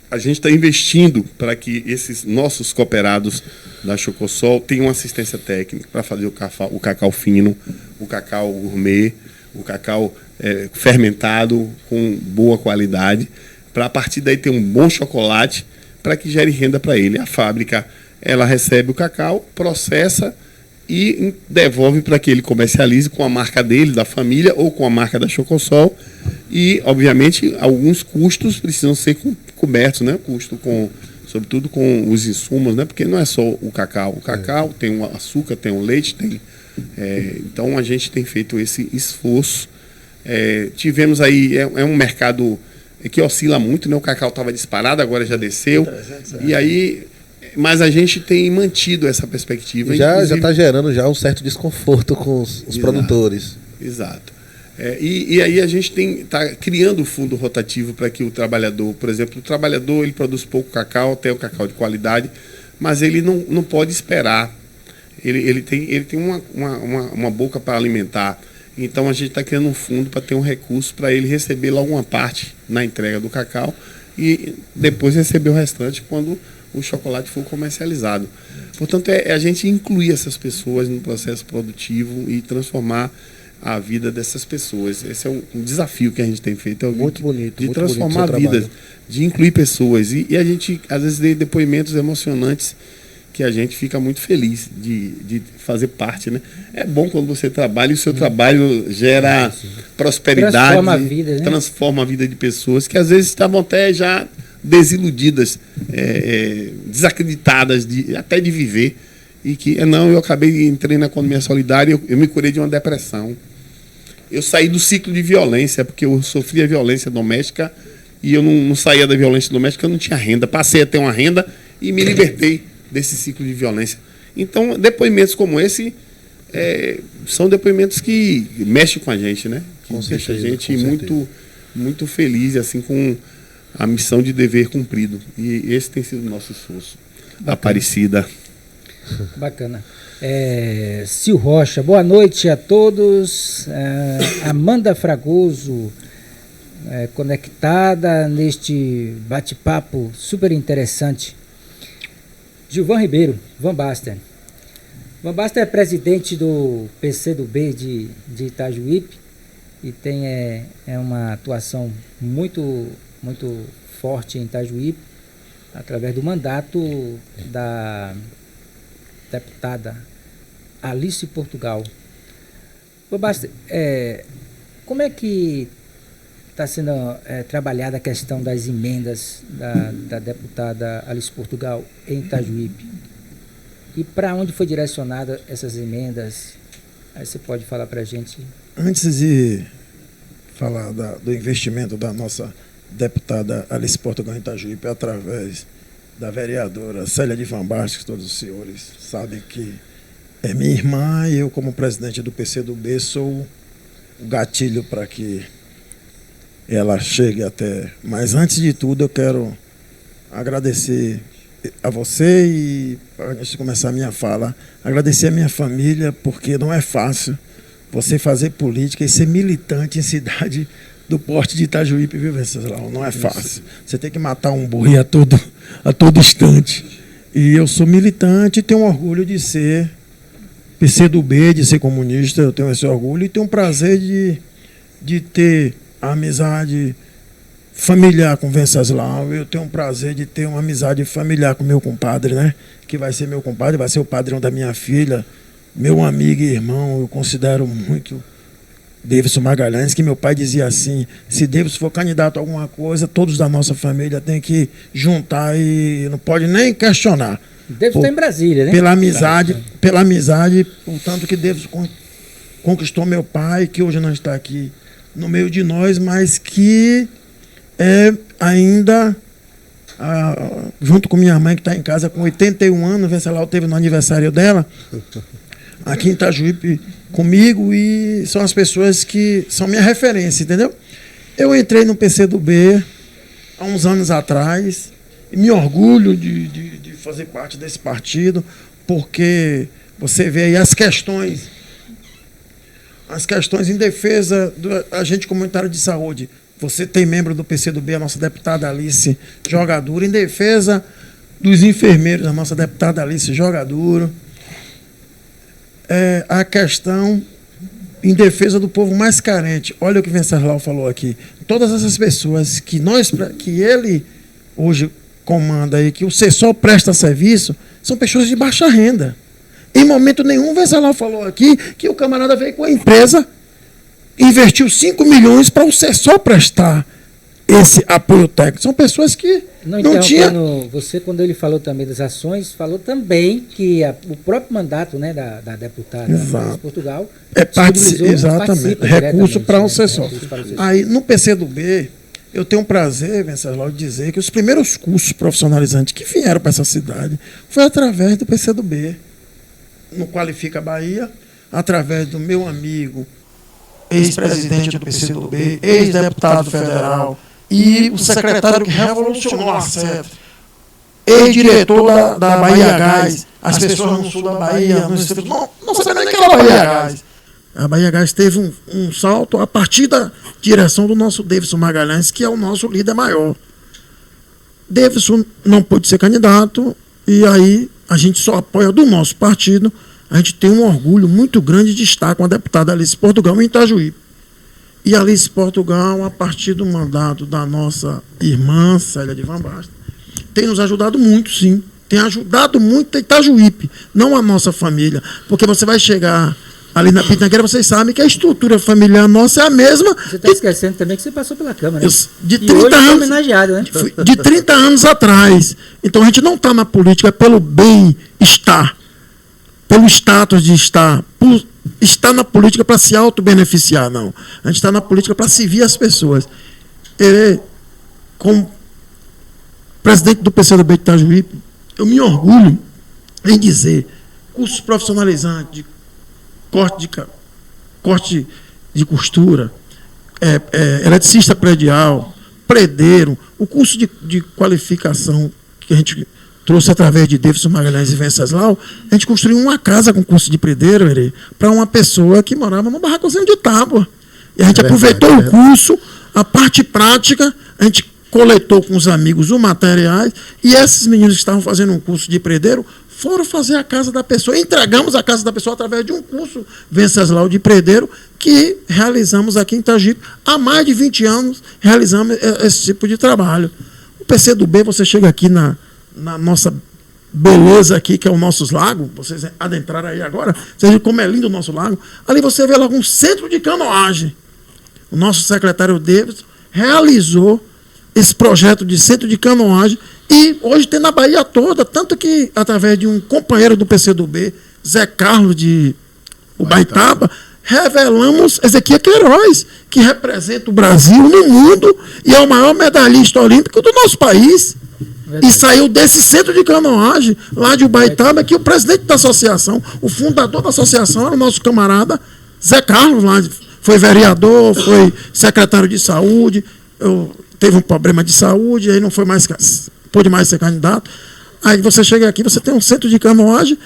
a gente está investindo para que esses nossos cooperados da Chocossol tenham assistência técnica para fazer o cacau fino, o cacau gourmet, o cacau fermentado com boa qualidade, para a partir daí ter um bom chocolate para que gere renda para ele. A fábrica, ela recebe o cacau, processa e devolve para que ele comercialize com a marca dele, da família, ou com a marca da Chocossol. E, obviamente, alguns custos precisam ser cobertos, né? Custo sobretudo com os insumos, né? Porque não é só o cacau. O cacau tem o açúcar, tem o leite, então a gente tem feito esse esforço. Tivemos aí, é um mercado que oscila muito, né? O cacau estava disparado, agora já desceu. E aí, mas a gente tem mantido essa perspectiva. Já está gerando já um certo desconforto com os produtores. Exato. E aí a gente está criando o fundo rotativo para que o trabalhador, por exemplo, ele produz pouco cacau, tem o cacau de qualidade, mas ele não pode esperar. Ele tem uma boca para alimentar. Então a gente está criando um fundo para ter um recurso para ele receber logo uma parte na entrega do cacau e depois receber o restante quando o chocolate for comercializado. Portanto, é a gente incluir essas pessoas no processo produtivo e transformar a vida dessas pessoas. Esse é um desafio que a gente tem feito. Muito bonito. De transformar vidas, de incluir pessoas. E a gente, às vezes, dê depoimentos emocionantes que a gente fica muito feliz de fazer parte, né? É bom quando você trabalha e o seu trabalho gera prosperidade, transforma a vida de pessoas que às vezes estavam até já desiludidas, desacreditadas até de viver, e que eu entrei na economia solidária, eu me curei de uma depressão. Eu saí do ciclo de violência, porque eu sofria violência doméstica e eu não saía da violência doméstica, eu não tinha renda. Passei a ter uma renda e me libertei desse ciclo de violência. Então, depoimentos como esse são depoimentos que mexem com a gente, né? Que deixa a gente muito, muito feliz, assim, com a missão de dever cumprido. E esse tem sido o nosso esforço. Bacana. Aparecida. Bacana. Sil Rocha, boa noite a todos. Amanda Fragoso, conectada neste bate-papo super interessante. Gilvan Ribeiro, Van Basten. Van Basten é presidente do PCdoB de Itajuípe e tem uma atuação muito, muito forte em Itajuípe, através do mandato da deputada Alice Portugal. Van Basten, como é que está sendo trabalhada a questão das emendas da deputada Alice Portugal em Itajuípe? E para onde foi direcionada essas emendas? Aí você pode falar para a gente. Antes de falar do investimento da nossa deputada Alice Portugal em Itajuípe, através da vereadora Célia de Van Basten, que todos os senhores sabem que é minha irmã, e eu, como presidente do PCdoB, sou o gatilho para que ela chegue até. Mas antes de tudo, eu quero agradecer a você e, antes de começar a minha fala, agradecer a minha família, porque não é fácil você fazer política e ser militante em cidade do porte de Itajuípe, viu, Venceslau? Não é fácil. Você tem que matar um boi a todo instante. E eu sou militante e tenho orgulho de ser PCdoB, de ser comunista, eu tenho esse orgulho e tenho um prazer de ter a amizade familiar com Venceslau. Eu tenho um prazer de ter uma amizade familiar com meu compadre, né? Que vai ser meu compadre, vai ser o padrão da minha filha, meu amigo e irmão. Eu considero muito Davidson Magalhães, que meu pai dizia assim: se Davidson for candidato a alguma coisa, todos da nossa família têm que juntar e não pode nem questionar. Davidson está em Brasília, né? Pela amizade, o tanto que Davidson conquistou meu pai, que hoje não está aqui no meio de nós, mas que ainda, junto com minha mãe, que está em casa com 81 anos, Venceslau teve no aniversário dela, aqui em Itajuípe comigo, e são as pessoas que são minha referência, entendeu? Eu entrei no PCdoB há uns anos atrás, e me orgulho de fazer parte desse partido, porque você vê aí as questões em defesa do agente comunitário de saúde. Você tem membro do PCdoB, a nossa deputada Alice Jogaduro, em defesa dos enfermeiros, a nossa deputada Alice Jogaduro. A questão em defesa do povo mais carente. Olha o que Venceslau falou aqui. Todas essas pessoas que ele hoje comanda aí, que o CESOL presta serviço, são pessoas de baixa renda. Em momento nenhum, o Venceslau falou aqui que o camarada veio com a empresa, investiu 5 milhões para o CESOL prestar esse apoio técnico. São pessoas que não tinham... Você, quando ele falou também das ações, falou também que o próprio mandato, né, da deputada de Portugal exatamente, recurso para o CESOL. Aí, no PCdoB, eu tenho um prazer, Venceslau, de dizer que os primeiros cursos profissionalizantes que vieram para essa cidade foi através do PCdoB. No Qualifica Bahia, através do meu amigo, ex-presidente do PCdoB, ex-deputado federal, e o secretário que revolucionou a SET, ex-diretor da Bahia Gás. As pessoas no sul da Bahia não sabem nem que era a Bahia Gás. A Bahia Gás teve um salto a partir da direção do nosso Davidson Magalhães, que é o nosso líder maior. Davidson não pôde ser candidato, e aí a gente só apoia do nosso partido. A gente tem um orgulho muito grande de estar com a deputada Alice Portugal em Itajuípe. E Alice Portugal, a partir do mandato da nossa irmã Célia de Van Basten, tem nos ajudado muito, sim. Tem ajudado muito Itajuípe, não a nossa família. Porque você vai chegar ali na Pitangueira, vocês sabem que a estrutura familiar nossa é a mesma. Você está esquecendo também que você passou pela Câmara. Né? De 30 anos, homenageado, né? De 30 anos atrás. Então a gente não está na política pelo bem-estar, pelo status de estar, por estar na política para se auto-beneficiar, não. A gente está na política para servir as pessoas. Como presidente do PCdoB de Itajuípe, eu me orgulho em dizer cursos profissionalizantes de corte de costura, eletricista predial, predeiro, o curso de qualificação que a gente trouxe através de Davidson Magalhães e Venceslau, a gente construiu uma casa com curso de predeiro para uma pessoa que morava num barracozinho de tábua. E a gente aproveitou o curso, a parte prática, a gente coletou com os amigos os materiais, e esses meninos que estavam fazendo um curso de predeiro foram fazer a casa da pessoa. Entregamos a casa da pessoa através de um curso Venceslau de predeiro que realizamos aqui em Itajuípe. Há mais de 20 anos realizamos esse tipo de trabalho. O PCdoB, você chega aqui na nossa beleza aqui, que é o nosso lago, vocês adentraram aí agora, vocês veem como é lindo o nosso lago. Ali você vê logo um centro de canoagem. O nosso secretário Davidson realizou esse projeto de centro de canoagem, e hoje tem na Bahia toda, tanto que através de um companheiro do PCdoB, Zé Carlos de Ubaitaba, revelamos Ezequiel Queiroz, que representa o Brasil no mundo e é o maior medalhista olímpico do nosso país. E saiu desse centro de canoagem, lá de Ubaitaba, que o presidente da associação, o fundador da associação, era o nosso camarada Zé Carlos, lá, foi vereador, foi secretário de saúde, teve um problema de saúde, aí não pôde mais ser candidato. Aí você chega aqui, você tem um centro de canoagem,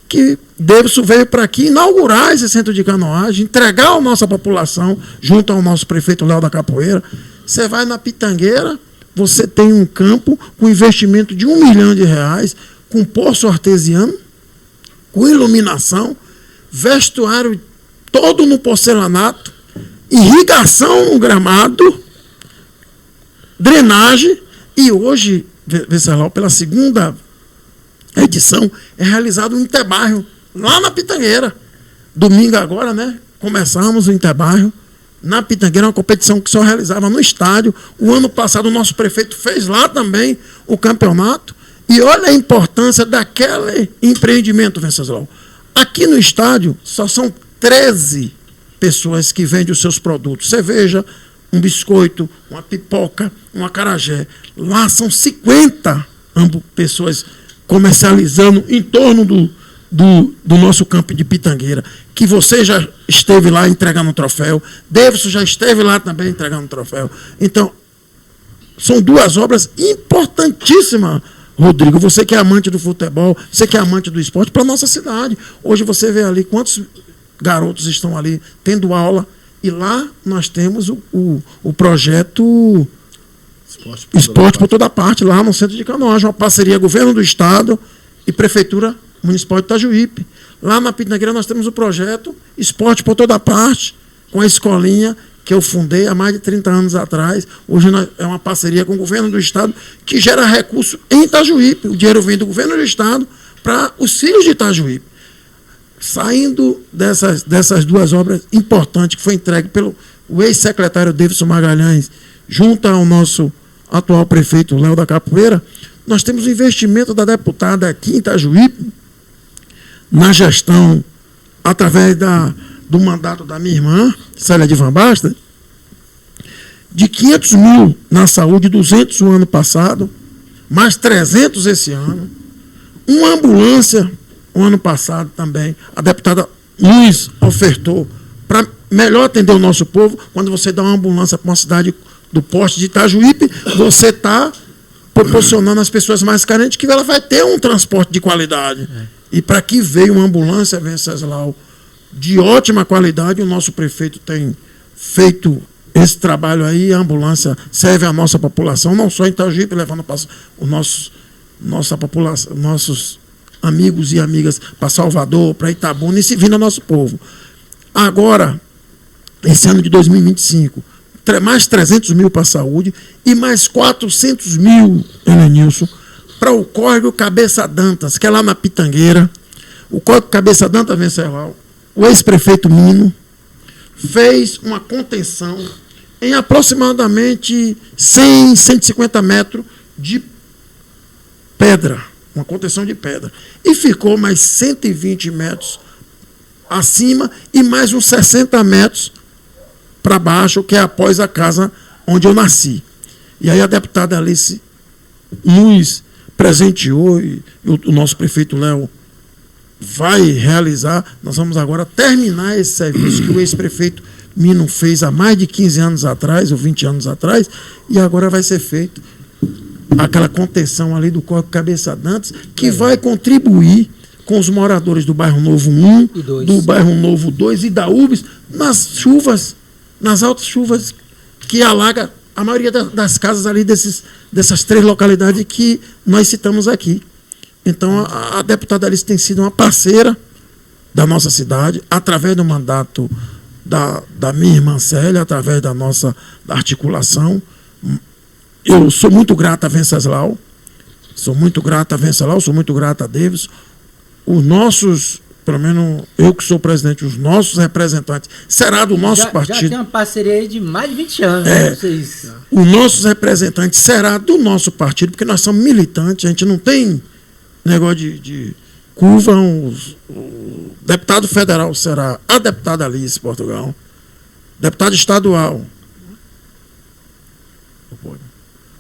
que Davidson veio para aqui inaugurar esse centro de canoagem, entregar à nossa população, junto ao nosso prefeito Léo da Capoeira. Você vai na Pitangueira, você tem um campo com investimento de R$1 milhão, com poço artesiano, com iluminação, vestuário todo no porcelanato, irrigação no gramado, drenagem, e hoje, Venceslau, pela segunda edição, é realizado um interbairro lá na Pitangueira. Domingo agora, né? Começamos o interbairro na Pitangueira, uma competição que só realizava no estádio. O ano passado o nosso prefeito fez lá também o campeonato. E olha a importância daquele empreendimento, Venceslau. Aqui no estádio só são 13 pessoas que vendem os seus produtos. Cerveja, um biscoito, uma pipoca, um acarajé. Lá são 50 pessoas comercializando em torno do nosso campo de Pitangueira, que você já esteve lá entregando um troféu, Davidson já esteve lá também entregando um troféu. Então, são duas obras importantíssimas, Rodrigo. Você que é amante do futebol, você que é amante do esporte, para a nossa cidade. Hoje você vê ali quantos garotos estão ali tendo aula, e lá nós temos o projeto Esporte por toda parte, lá no centro de Canoagem, uma parceria governo do estado e prefeitura municipal de Itajuípe. Lá na Pitangueira nós temos o projeto Esporte por toda parte, com a escolinha que eu fundei há mais de 30 anos atrás. Hoje é uma parceria com o governo do estado que gera recurso em Itajuípe. O dinheiro vem do governo do estado para os filhos de Itajuípe. Saindo dessas duas obras importantes que foi entregue pelo ex-secretário Davidson Magalhães, junto ao nosso atual prefeito Léo da Capoeira, nós temos o investimento da deputada aqui em Itajuípe, na gestão, através do mandato da minha irmã, Célia de Van Basten, de 500 mil na saúde, 200 no ano passado, mais 300 esse ano, uma ambulância o ano passado também, a deputada Luz ofertou para melhor atender o nosso povo. Quando você dá uma ambulância para uma cidade do porte de Itajuípe, você está proporcionando às pessoas mais carentes que ela vai ter um transporte de qualidade. E para que veio uma ambulância, Venceslau, de ótima qualidade, o nosso prefeito tem feito esse trabalho aí, a ambulância serve à nossa população, não só em Itajuípe, levando para nossa população, nossos amigos e amigas para Salvador, para Itabuna e servindo ao nosso povo. Agora, esse ano de 2025, mais 300 mil para a saúde e mais 400 mil, Helenilson, para o córrego Cabeça Dantas, que é lá na Pitangueira. O córrego Cabeça Dantas, Venceslau, o ex-prefeito Mino fez uma contenção em aproximadamente 100, 150 metros de pedra, uma contenção de pedra. E ficou mais 120 metros acima e mais uns 60 metros para baixo, que é após a casa onde eu nasci. E aí a deputada Alice Luz presenteou, e o nosso prefeito Léo vai realizar. Nós vamos agora terminar esse serviço que o ex-prefeito Mino fez há mais de 15 anos atrás, ou 20 anos atrás, e agora vai ser feito aquela contenção ali do córrego Cabeça Dantas, que vai contribuir com os moradores do Bairro Novo 1, do Bairro Novo 2 e da UBS, nas chuvas, nas altas chuvas que alaga a maioria das casas ali dessas 3 localidades que nós citamos aqui. Então, a deputada Alice tem sido uma parceira da nossa cidade, através do mandato da minha irmã Célia, através da nossa articulação. Eu sou muito grato a Venceslau, sou muito grato a Davidson. Os nossos, pelo menos eu que sou presidente, os nossos representantes, será do nosso partido. Já tem uma parceria aí de mais de 20 anos. Vocês... Os nossos representantes será do nosso partido, porque nós somos militantes, a gente não tem negócio de curva. O deputado federal será a deputada Alice Portugal, deputado estadual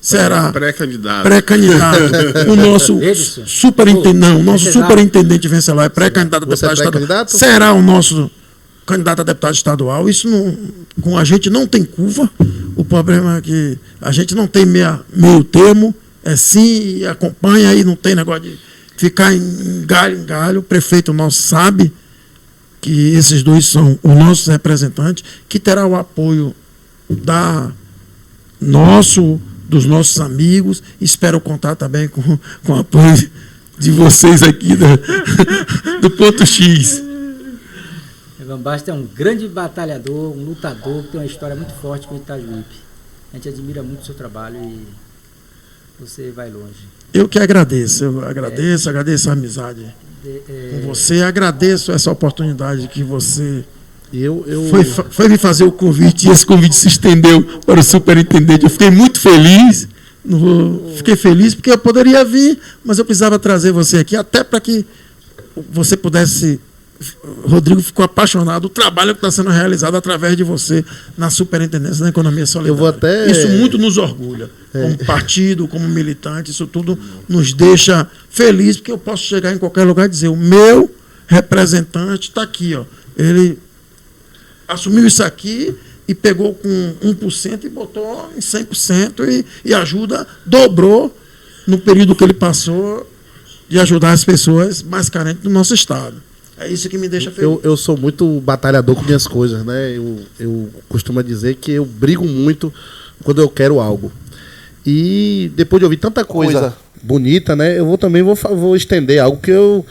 será pré-candidato. O nosso superintendente Venceslau é pré-candidato a deputado estadual. Será o nosso candidato a deputado estadual. Isso com a gente não tem curva. O problema é que a gente não tem meio termo. É sim e acompanha aí, não tem negócio de ficar em galho. O prefeito nosso sabe que esses dois são os nossos representantes, que terá o apoio dos nossos amigos. Espero contar também com o apoio de vocês aqui do Ponto X. Van Basten é um grande batalhador, um lutador, que tem uma história muito forte com o Itajuípe. A gente admira muito o seu trabalho e você vai longe. Eu que agradeço, agradeço a amizade com você, agradeço essa oportunidade que você foi me fazer o convite, e esse convite se estendeu para o superintendente. Eu fiquei muito feliz, fiquei feliz porque eu poderia vir, mas eu precisava trazer você aqui, até para que você pudesse Rodrigo ficou apaixonado do trabalho que está sendo realizado através de você na Superintendência da Economia Solidária. Eu vou até... Isso muito nos orgulha, como partido, como militante, isso tudo nos deixa felizes, porque eu posso chegar em qualquer lugar e dizer, o meu representante está aqui, ó. Ele assumiu isso aqui e pegou com 1% e botou em 100% e ajuda, dobrou no período que ele passou de ajudar as pessoas mais carentes do nosso estado. É isso que me deixa feliz. Eu sou muito batalhador com minhas coisas, né? Eu costumo dizer que eu brigo muito quando eu quero algo. E depois de ouvir tanta coisa bonita, né? Eu também vou estender algo que eu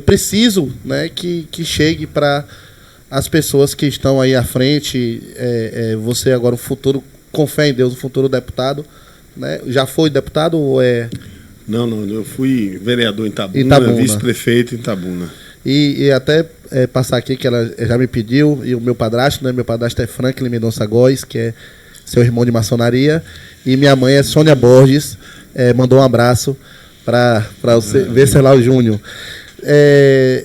preciso, né? Que chegue para as pessoas que estão aí à frente. Você agora, o futuro, com fé em Deus, o futuro deputado, né? Já foi deputado ou é... Não, eu fui vereador em Itabuna. Vice-prefeito em Itabuna. E até passar aqui que ela já me pediu, e o meu padrasto, né? Meu padrasto é Franklin Mendonça Góes, que é seu irmão de maçonaria, e minha mãe é Sônia Borges, mandou um abraço para você, Venceslau Júnior.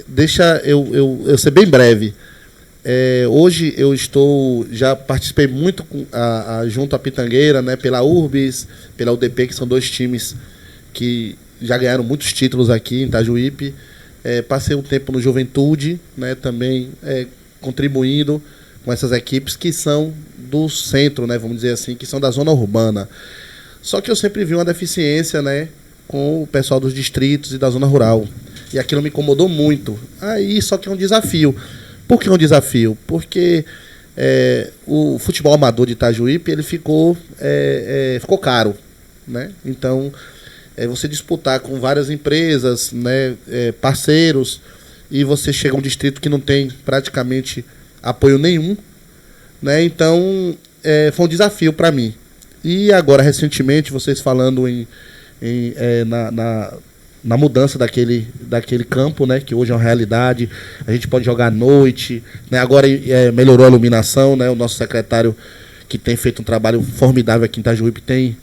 Deixa eu ser bem breve. Hoje eu já participei muito junto à Pitangueira, né? Pela Urbis, pela UDP, que são 2 times que já ganharam muitos títulos aqui em Itajuípe. Passei um tempo no Juventude, né, também contribuindo com essas equipes que são do centro, né, vamos dizer assim, que são da zona urbana. Só que eu sempre vi uma deficiência, né, com o pessoal dos distritos e da zona rural. E aquilo me incomodou muito. Aí só que é um desafio. Por que é um desafio? Porque o futebol amador de Itajuípe ele ficou caro, né? Então você disputar com várias empresas, né, parceiros, e você chega a um distrito que não tem praticamente apoio nenhum, né? Então foi um desafio para mim. E agora recentemente vocês falando na mudança daquele campo, né, que hoje é uma realidade, a gente pode jogar à noite, né? Agora melhorou a iluminação, né? O nosso secretário, que tem feito um trabalho formidável aqui em Itajuípe, tem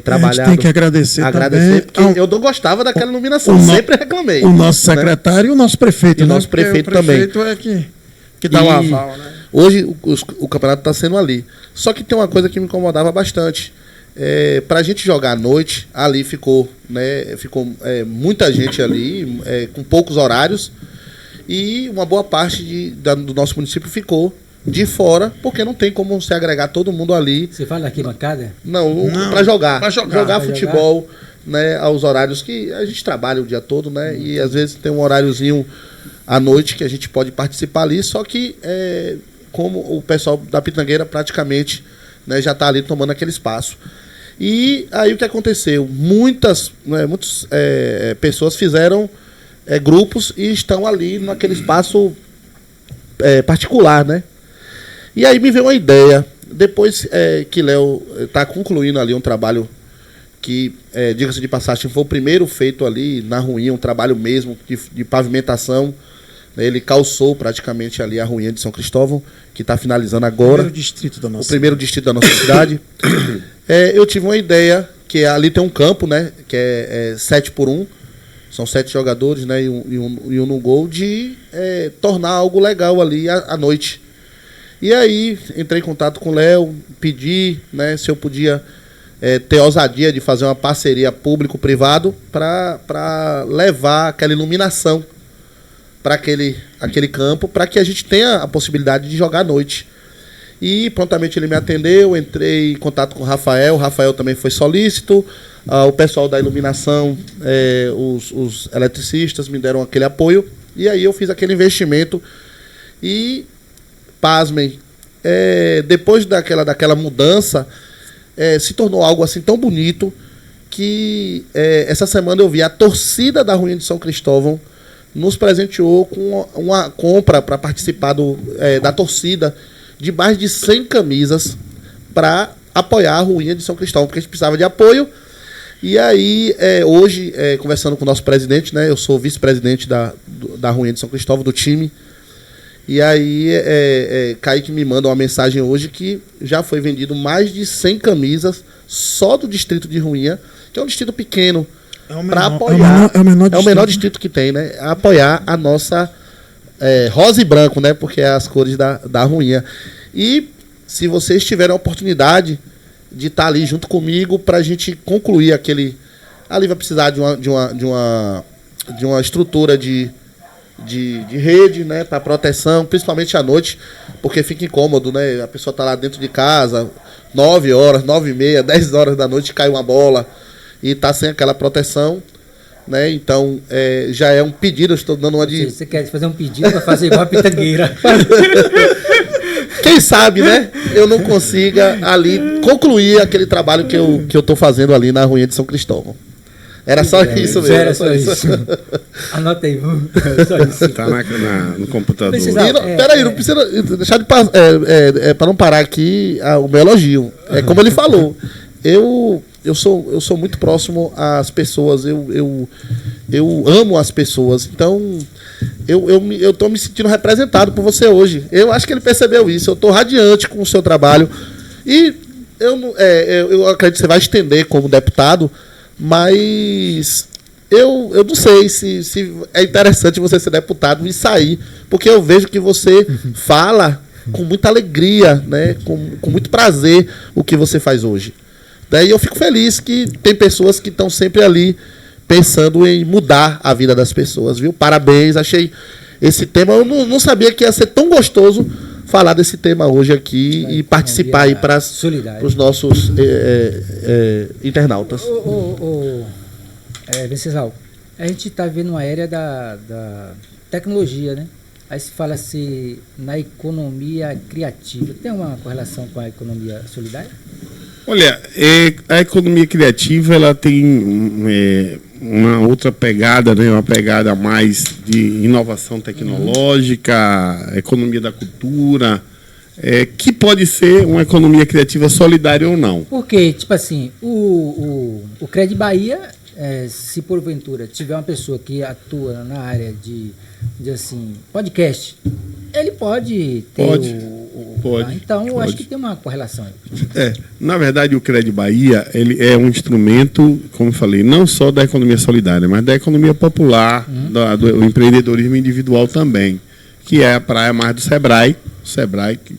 trabalhado. A gente tem que agradecer também. Porque eu não gostava daquela iluminação, sempre reclamei. O nosso secretário, né? E o nosso prefeito. E o nosso prefeito também. O prefeito que dá um aval, né? Hoje o campeonato está sendo ali. Só que tem uma coisa que me incomodava bastante. Para a gente jogar à noite, ali ficou muita gente ali, com poucos horários, e uma boa parte do nosso município ficou de fora, porque não tem como se agregar todo mundo ali. Você fala aqui bancada? Não, para jogar. Jogar pra futebol, né, aos horários que a gente trabalha o dia todo, né? E às vezes tem um horáriozinho à noite que a gente pode participar ali, só que como o pessoal da Pitangueira praticamente, né, já está ali tomando aquele espaço. E aí o que aconteceu? Muitas pessoas fizeram grupos e estão ali naquele espaço particular, né? E aí me veio uma ideia, depois que Léo está concluindo ali um trabalho que, diga-se de passagem, foi o primeiro feito ali na Ruinha, um trabalho mesmo de pavimentação. Ele calçou praticamente ali a Ruinha de São Cristóvão, que está finalizando agora. O primeiro distrito da nossa cidade. Eu tive uma ideia, que ali tem um campo, né, que é 7x1, são 7 jogadores, né, e um no gol, de tornar algo legal ali à noite. E aí entrei em contato com o Léo, pedi, né, se eu podia ter ousadia de fazer uma parceria público-privado para levar aquela iluminação para aquele campo, para que a gente tenha a possibilidade de jogar à noite. E prontamente ele me atendeu, entrei em contato com o Rafael também foi solícito, o pessoal da iluminação, os eletricistas me deram aquele apoio, e aí eu fiz aquele investimento e, pasmem, depois daquela mudança, se tornou algo assim tão bonito que essa semana eu vi a torcida da Ruinha de São Cristóvão nos presenteou com uma compra para participar da torcida de mais de 100 camisas para apoiar a Ruinha de São Cristóvão, porque a gente precisava de apoio. E aí, hoje, conversando com o nosso presidente, né, eu sou vice-presidente da Ruinha de São Cristóvão, do time, e aí Kaique me manda uma mensagem hoje que já foi vendido mais de 100 camisas só do distrito de Ruinha, que é um distrito pequeno, para apoiar. É o menor distrito que tem, né? Apoiar a nossa rosa e branco, né? Porque é as cores da ruinha. E se vocês tiverem a oportunidade de estar ali junto comigo para a gente concluir aquele... Ali vai precisar de uma estrutura de rede, né? Para proteção, principalmente à noite, porque fica incômodo, né? A pessoa está lá dentro de casa, 9 horas, 9h30, 10 horas da noite, cai uma bola e está sem aquela proteção. Né? Então, já é um pedido, eu estou dando uma de... Você quer fazer um pedido para fazer igual a pitangueira. Quem sabe, né? Eu não consiga ali concluir aquele trabalho que eu estou fazendo ali na Ruinha de São Cristóvão. Era só isso mesmo. Era só isso. Anota aí, só isso. Está no computador. Peraí, não precisa deixar de passar. Para não parar aqui o meu elogio. É como ele falou. Eu sou muito próximo às pessoas, eu amo as pessoas, então eu estou me sentindo representado por você hoje. Eu acho que ele percebeu isso, eu estou radiante com o seu trabalho e eu acredito que você vai estender como deputado, mas eu não sei se é interessante você ser deputado e sair, porque eu vejo que você fala com muita alegria, né, com muito prazer o que você faz hoje. Daí eu fico feliz que tem pessoas que estão sempre ali pensando em mudar a vida das pessoas, viu? Parabéns, achei esse tema, eu não sabia que ia ser tão gostoso falar desse tema hoje aqui e participar aí para os nossos internautas. Venceslau, a gente está vendo uma era da tecnologia, né? Aí se fala assim na economia criativa. Tem uma correlação com a economia solidária? Olha, a economia criativa ela tem uma outra pegada, né? Uma pegada mais de inovação tecnológica, economia da cultura, que pode ser uma economia criativa solidária ou não. Porque, tipo assim, o Cred Bahia, se porventura tiver uma pessoa que atua na área de assim, podcast, ele pode ter Pode. Então, eu acho que tem uma correlação aí. Na verdade, o Cred Bahia ele é um instrumento, como eu falei, não só da economia solidária, mas da economia popular, do empreendedorismo individual também, que é a praia mais do Sebrae. O Sebrae que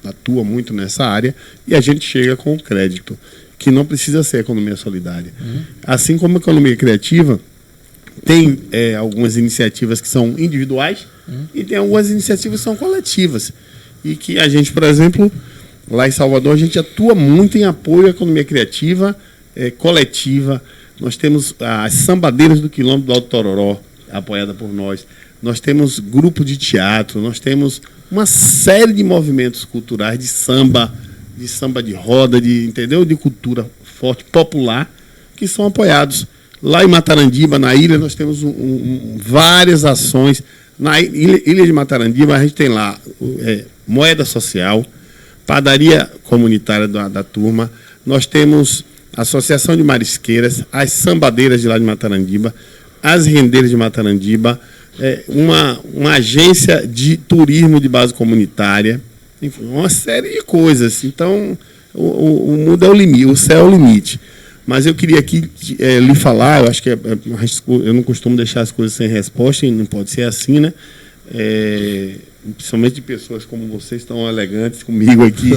atua muito nessa área e a gente chega com o crédito, que não precisa ser economia solidária. Assim como a economia criativa, tem algumas iniciativas que são individuais e tem algumas iniciativas que são coletivas. E que a gente, por exemplo, lá em Salvador, a gente atua muito em apoio à economia criativa, coletiva. Nós temos as Sambadeiras do Quilômetro do Alto Tororó, apoiada por nós. Nós temos grupo de teatro, nós temos uma série de movimentos culturais de samba de roda, de cultura forte, popular, que são apoiados. Lá em Matarandiba, na ilha, nós temos várias ações. Na ilha de Matarandiba, a gente tem lá moeda social, padaria comunitária da turma, nós temos a Associação de Marisqueiras, as Sambadeiras de lá de Matarandiba, as Rendeiras de Matarandiba, uma agência de turismo de base comunitária, enfim, uma série de coisas. Então, o mundo é o limite, o céu é o limite. Mas eu queria aqui lhe falar, eu acho que eu não costumo deixar as coisas sem resposta, e não pode ser assim, né? Principalmente de pessoas como vocês, tão elegantes comigo aqui.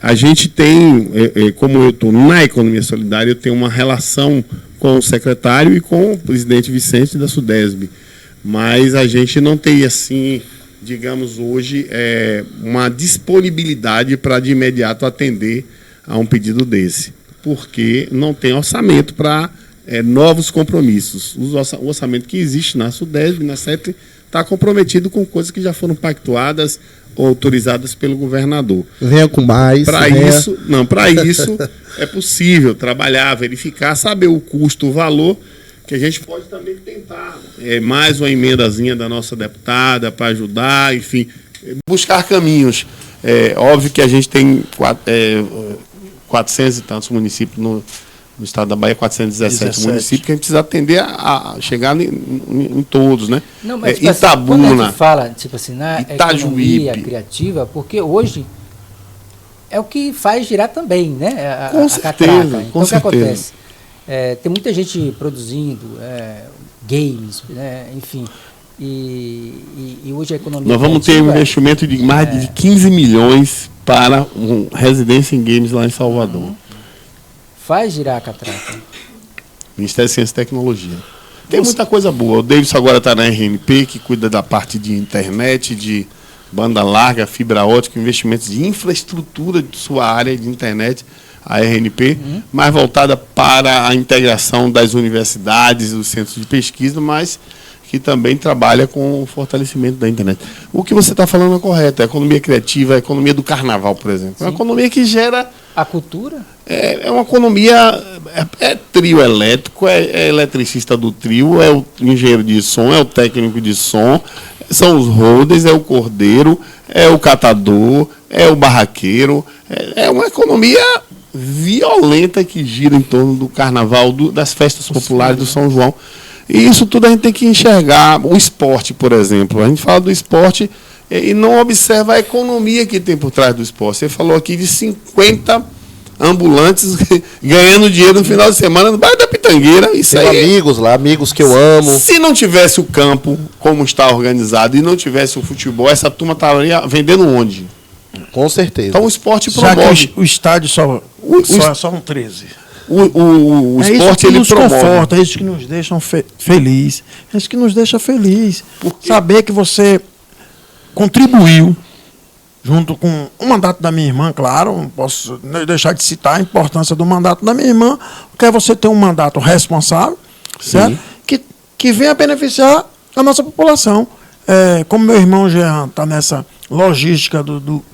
A gente tem, como eu estou na economia solidária, eu tenho uma relação com o secretário e com o presidente Vicente da Sudesb. Mas a gente não tem, assim, digamos, hoje, uma disponibilidade para de imediato atender a um pedido desse, porque não tem orçamento para novos compromissos. O orçamento que existe na Sudesb, na SET, está comprometido com coisas que já foram pactuadas ou autorizadas pelo governador. Venha com mais. Para isso é possível trabalhar, verificar, saber o custo, o valor, que a gente pode também tentar mais uma emendazinha da nossa deputada para ajudar, enfim, buscar caminhos. Óbvio que a gente tem 400 e tantos municípios no estado da Bahia, 417 municípios, que a gente precisa atender a chegar em todos, né? Não, mas tipo Itabuna, quando a gente fala, tipo assim, na Itajuípe, economia criativa, porque hoje é o que faz girar também, né? Com certeza. Então, o que acontece? Tem muita gente produzindo games, né? Enfim. E hoje a economia... Nós vamos ter um investimento de mais de 15 milhões para residência em games lá em Salvador. Faz girar a catraca. Ministério de Ciência e Tecnologia. Tem muita coisa boa. O Davidson agora está na RNP, que cuida da parte de internet, de banda larga, fibra ótica, investimentos de infraestrutura de sua área de internet, a RNP, mais voltada para a integração das universidades, dos centros de pesquisa, mas que também trabalha com o fortalecimento da internet. O que você está falando é correto. A economia criativa, a economia do carnaval, por exemplo. Sim. É uma economia que gera... A cultura? É uma economia... É trio elétrico, é eletricista do trio, é o engenheiro de som, é o técnico de som, são os holders, é o cordeiro, é o catador, é o barraqueiro. É uma economia violenta que gira em torno do carnaval, das festas populares do São João. E isso tudo a gente tem que enxergar. O esporte, por exemplo. A gente fala do esporte e não observa a economia que tem por trás do esporte. Você falou aqui de 50 ambulantes ganhando dinheiro no final de semana no bairro da Pitangueira. Isso tem aí, amigos lá, amigos que eu amo. Se não tivesse o campo como está organizado e não tivesse o futebol, essa turma estaria vendendo onde? Com certeza. Então o esporte Já promove. que o estádio só são 13. O esporte ele nos promove. Conforta, é isso que nos deixa feliz. É isso que nos deixa feliz. Saber que você contribuiu junto com o mandato da minha irmã, claro, não posso deixar de citar a importância do mandato da minha irmã, porque é você ter um mandato responsável, certo? Que venha beneficiar a nossa população. Como meu irmão Jean está nessa logística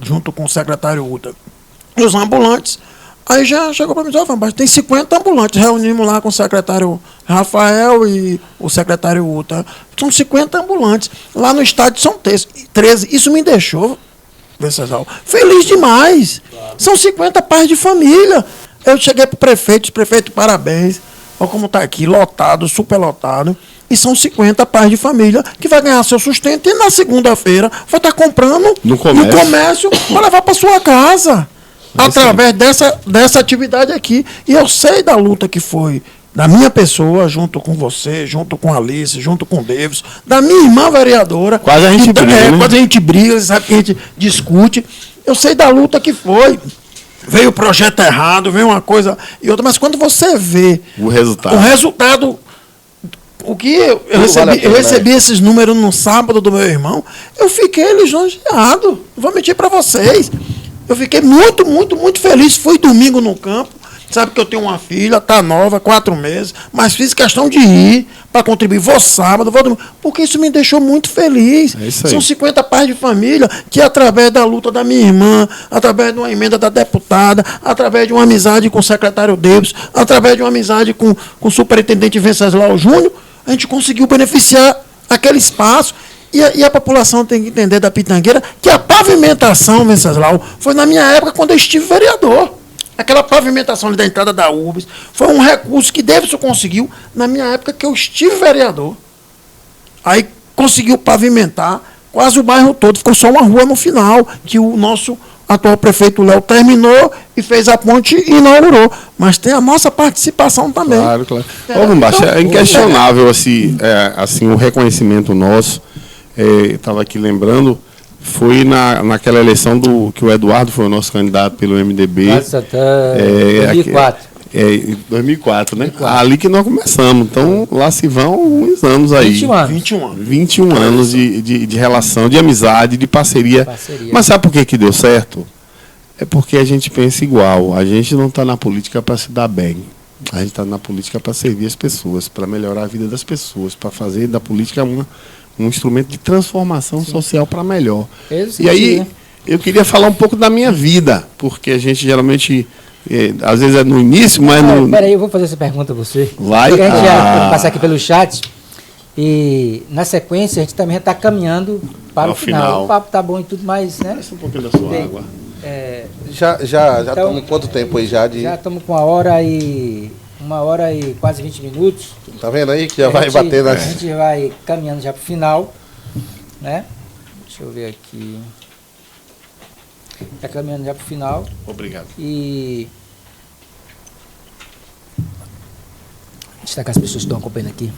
junto com o secretário Uta e os ambulantes, aí já chegou para mim e disse, mas tem 50 ambulantes, reunimos lá com o secretário Rafael e o secretário Uta, são 50 ambulantes, lá no estádio são 13, isso me deixou, Venceslau, feliz demais, são 50 pais de família. Eu cheguei para o prefeito, parabéns, olha como está aqui, lotado, super lotado. E são 50 pais de família que vai ganhar seu sustento e na segunda-feira vai estar comprando no comércio para levar para sua casa. Através dessa atividade aqui. E eu sei da luta que foi da minha pessoa, junto com você, junto com a Alice, junto com o Davis, da minha irmã vereadora. Quase a gente briga, né? Quase a gente briga, sabe que a gente discute. Eu sei da luta que foi. Veio o projeto errado, veio uma coisa e outra, mas quando você vê o resultado, o que eu recebi esses números no sábado do meu irmão, eu fiquei lisonjeado. Não vou mentir para vocês. Eu fiquei muito, muito, muito feliz. Fui domingo no campo. Sabe que eu tenho uma filha, tá nova, 4 meses, mas fiz questão de ir para contribuir. Vou sábado, vou domingo, porque isso me deixou muito feliz. São 50 pais de família que, através da luta da minha irmã, através de uma emenda da deputada, através de uma amizade com o secretário Davis, através de uma amizade com o superintendente Venceslau Júnior, a gente conseguiu beneficiar aquele espaço. E a população tem que entender da Pitangueira que a pavimentação, Venceslau, foi na minha época quando eu estive vereador. Aquela pavimentação ali da entrada da URBS foi um recurso que Davidson conseguiu na minha época que eu estive vereador. Aí conseguiu pavimentar quase o bairro todo. Ficou só uma rua no final, que o nosso atual prefeito Léo terminou e fez a ponte e inaugurou. Mas tem a nossa participação também. Claro. Ô, Bombacha, é inquestionável assim, o reconhecimento nosso. Estava aqui lembrando, foi naquela eleição que o Eduardo foi o nosso candidato pelo MDB. Nossa, até 2004. 2004, né? 2004. Ali que nós começamos. Então, lá se vão uns anos aí. 21 anos de relação, de amizade, de parceria. Mas sabe por que deu certo? É porque a gente pensa igual. A gente não está na política para se dar bem. A gente está na política para servir as pessoas, para melhorar a vida das pessoas, para fazer da política um instrumento de transformação social para melhor. E aí, eu queria falar um pouco da minha vida, porque a gente geralmente, às vezes é no início, mas no... Peraí, eu vou fazer essa pergunta a você. Vai. Porque a gente vai passar aqui pelo chat e, na sequência, a gente também está caminhando para o final. O papo tá bom e tudo mais, né? Desce um pouquinho da sua água. Já estamos em quanto tempo aí já? Já estamos com 1 hora e quase 20 minutos. Tá vendo aí que já vai bater A gente vai caminhando já para o final, né? Deixa eu ver aqui. Está caminhando já para o final. Obrigado. E destacar as pessoas que estão acompanhando aqui.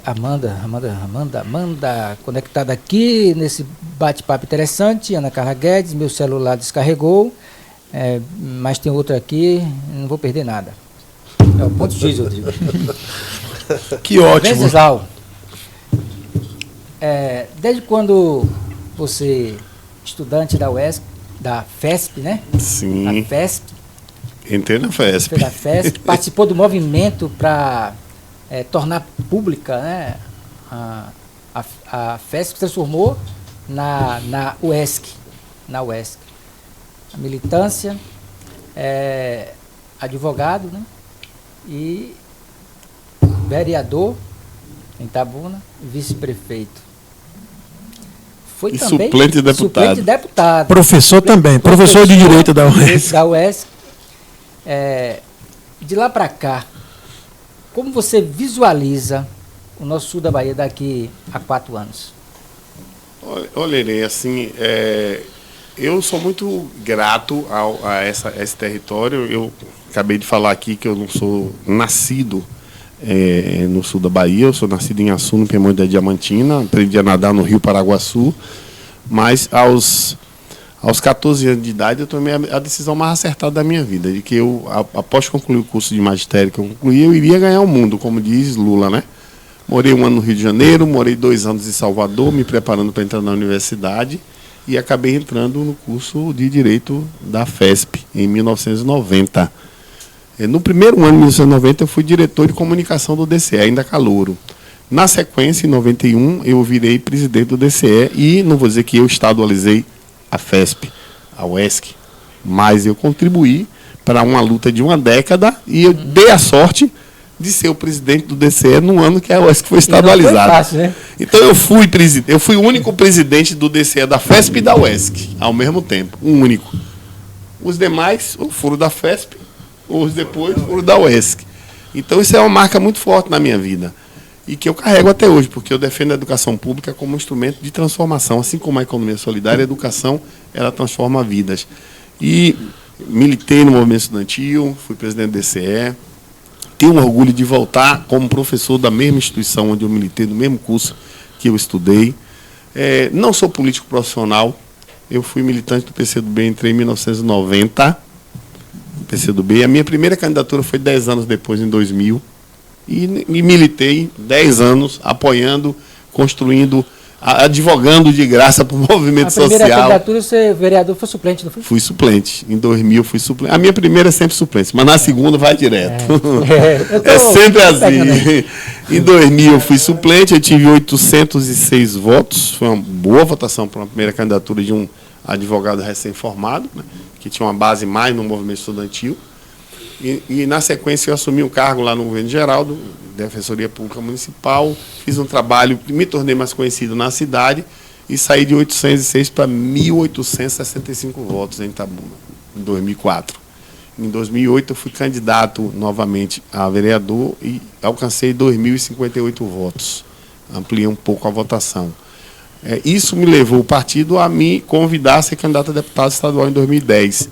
Amanda, conectada aqui nesse bate-papo interessante. Ana Carla Guedes, meu celular descarregou, mas tem outra aqui, não vou perder nada. É o ponto X, Rodrigo. Que ótimo. Venceslau, desde quando você, estudante da UESC, da FESP, né? Sim. Da FESP. Entrei na FESP. Da FESP, participou do movimento para tornar pública, né, a FESP, se transformou na UESC. Na UESC. A militância, advogado, né, e vereador em Itabuna, vice-prefeito. Foi E também suplente deputado. Suplente deputado. Professor também, professor de Direito da UESC. Da UESC. De lá para cá, como você visualiza o nosso sul da Bahia daqui a 4 anos? Olha, Irene, assim, eu sou muito grato a esse território. Eu acabei de falar aqui que eu não sou nascido no sul da Bahia, eu sou nascido em Açu, no Piemonte da Diamantina, aprendi a nadar no Rio Paraguaçu, mas aos 14 anos de idade eu tomei a decisão mais acertada da minha vida, de que eu, após concluir o curso de magistério que eu concluí, eu iria ganhar o mundo, como diz Lula, né? Morei 1 ano no Rio de Janeiro, morei 2 anos em Salvador, me preparando para entrar na universidade, e acabei entrando no curso de Direito da FESP, em 1990. No primeiro ano de 1990, eu fui diretor de comunicação do DCE, ainda calouro. Na sequência, em 91, eu virei presidente do DCE, e não vou dizer que eu estadualizei a FESP, a UESC, mas eu contribuí para uma luta de 1 década, e eu dei a sorte de ser o presidente do DCE no ano que a UESC foi estadualizada. Não foi fácil, né? Então eu fui o único presidente do DCE, da FESP e da UESC, ao mesmo tempo, um único. Os demais, ou foram da FESP, ou os depois foram da UESC. Então isso é uma marca muito forte na minha vida, e que eu carrego até hoje, porque eu defendo a educação pública como um instrumento de transformação, assim como a economia solidária, a educação, ela transforma vidas. E militei no movimento estudantil, fui presidente do DCE, tenho orgulho de voltar como professor da mesma instituição onde eu militei, no mesmo curso que eu estudei. Não sou político profissional, eu fui militante do PCdoB, entrei em 1990, no PCdoB. A minha primeira candidatura foi 10 anos depois, em 2000, e militei 10 anos apoiando, construindo, advogando de graça para o movimento social. A primeira candidatura, você, vereador, foi suplente, não foi? Fui suplente. Em 2000 fui suplente. A minha primeira é sempre suplente, mas na segunda vai direto. É sempre assim. Em 2000 eu fui suplente, eu tive 806 votos. Foi uma boa votação para uma primeira candidatura de um advogado recém-formado, né, que tinha uma base mais no movimento estudantil. E na sequência eu assumi um cargo lá no governo geral, Defensoria Pública Municipal, fiz um trabalho, me tornei mais conhecido na cidade e saí de 806 para 1.865 votos em Itabuna, em 2004. Em 2008 eu fui candidato novamente a vereador e alcancei 2.058 votos, ampliei um pouco a votação. Isso me levou o partido a me convidar a ser candidato a deputado estadual em 2010.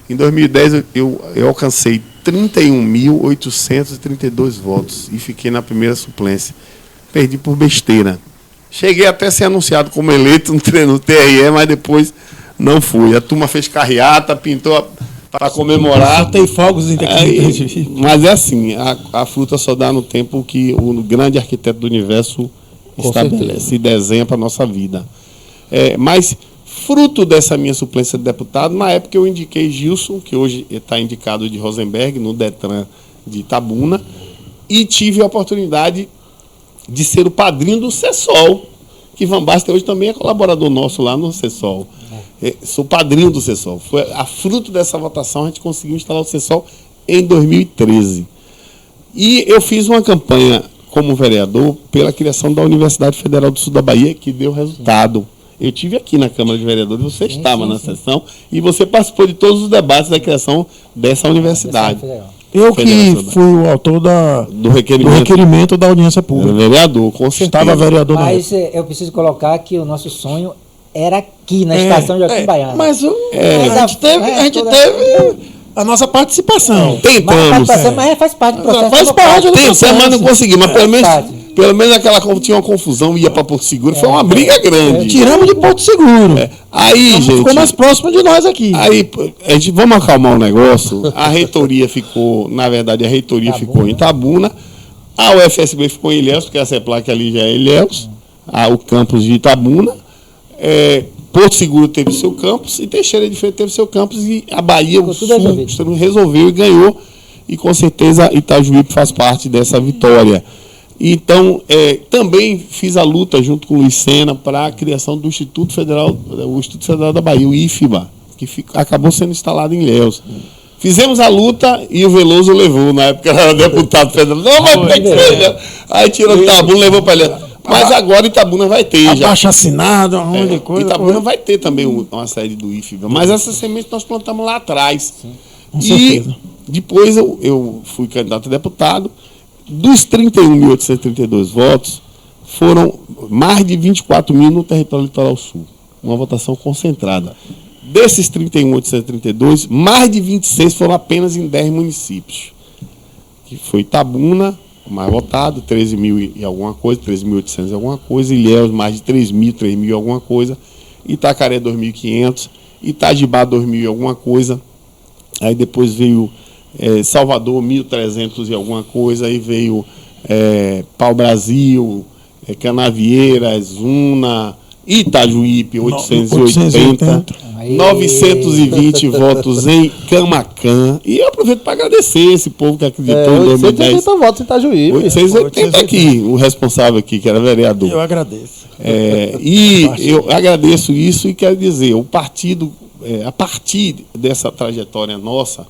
Em 2010 eu alcancei 31.832 votos e fiquei na primeira suplência. Perdi por besteira. Cheguei até a ser anunciado como eleito no TRE, mas depois não fui. A turma fez carreata, pintou para comemorar. Tem fogos mas é assim, a fruta só dá no tempo que o grande arquiteto do universo estabelece e desenha para a nossa vida. Mas fruto dessa minha suplência de deputado, na época eu indiquei Gilson, que hoje está indicado de Rosenberg, no Detran de Itabuna, e tive a oportunidade de ser o padrinho do CESOL, que Van Basten hoje também é colaborador nosso lá no CESOL. Sou padrinho do CESOL. Foi a fruto dessa votação, a gente conseguiu instalar o CESOL em 2013. E eu fiz uma campanha como vereador pela criação da Universidade Federal do Sul da Bahia, que deu resultado. Eu estive aqui na Câmara de Vereadores, você estava na sessão, e você participou de todos os debates da criação dessa universidade. Eu que fui o autor do requerimento da audiência pública. Vereador, com certeza. Estava vereador. Mas eu preciso colocar que o nosso sonho era aqui, na estação de Joaquim Baiano. Mas a gente teve a nossa participação. Tentamos. Mas faz parte do processo. Faz parte do processo. Mas não conseguimos, mas pelo menos Pelo menos tinha uma confusão, ia para Porto Seguro, foi uma briga grande. Tiramos de Porto Seguro. Aí, gente, ficou mais próximo de nós aqui. Aí, vamos acalmar o negócio. A reitoria ficou, na verdade, ficou em Itabuna. A UFSB ficou em Ilhéus, porque a CEPLAC ali já é Ilhéus. O campus de Itabuna. Porto Seguro teve seu campus e Teixeira de Freitas teve seu campus. E a Bahia, o Sul, resolveu e ganhou. E com certeza Itajuípe faz parte dessa vitória. Então, também fiz a luta junto com o Luiz Sena para a criação do Instituto Federal da Bahia, o IFBA, que acabou sendo instalado em Ilhéus. Fizemos a luta e o Veloso levou, na época era deputado federal. Não, mas tem que ser, né? Aí tirou o Itabuna e levou para Ilhéus. Mas agora Itabuna vai ter. Abaixo assinado, um monte de coisa. Itabuna vai ter também uma sede do IFBA. Mas essa semente nós plantamos lá atrás. Sim, com certeza. Depois eu fui candidato a deputado. Dos 31.832 votos, foram mais de 24 mil no território litoral sul. Uma votação concentrada. Desses 31.832, mais de 26 foram apenas em 10 municípios. Que foi Itabuna, o mais votado, 13 mil e alguma coisa, 13.800 e alguma coisa. Ilhéus, mais de 3 mil e alguma coisa. Itacaré, 2.500. Itajibá, 2.000 e alguma coisa. Aí depois veio Salvador, 1.300 e alguma coisa. Aí veio Pau-Brasil, Canavieiras, Una, Itajuípe, 880. 920 votos em Camaquã. E eu aproveito para agradecer esse povo que acreditou em 2010. 880 votos em Itajuípe. 880 aqui, o responsável aqui, que era vereador. Eu agradeço. Eu agradeço isso e quero dizer, o partido, a partir dessa trajetória nossa,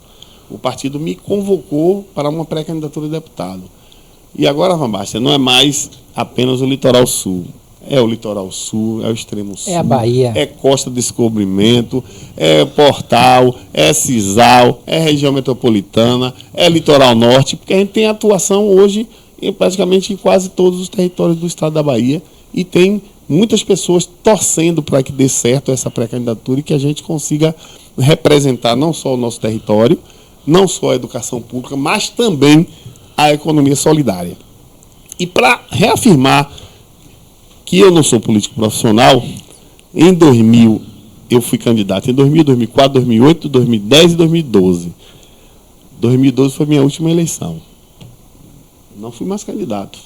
o partido me convocou para uma pré-candidatura de deputado. E agora, Van Basten, não é mais apenas o Litoral Sul. É o Litoral Sul, é o Extremo Sul. É a Bahia. É Costa Descobrimento, é Portal, é Cisal, é região metropolitana, é Litoral Norte, porque a gente tem atuação hoje praticamente em quase todos os territórios do estado da Bahia e tem muitas pessoas torcendo para que dê certo essa pré-candidatura e que a gente consiga representar não só o nosso território, não só a educação pública, mas também a economia solidária. E para reafirmar que eu não sou político profissional, em 2000 eu fui candidato, em 2000, 2004, 2008, 2010 e 2012. 2012 foi minha última eleição. Não fui mais candidato.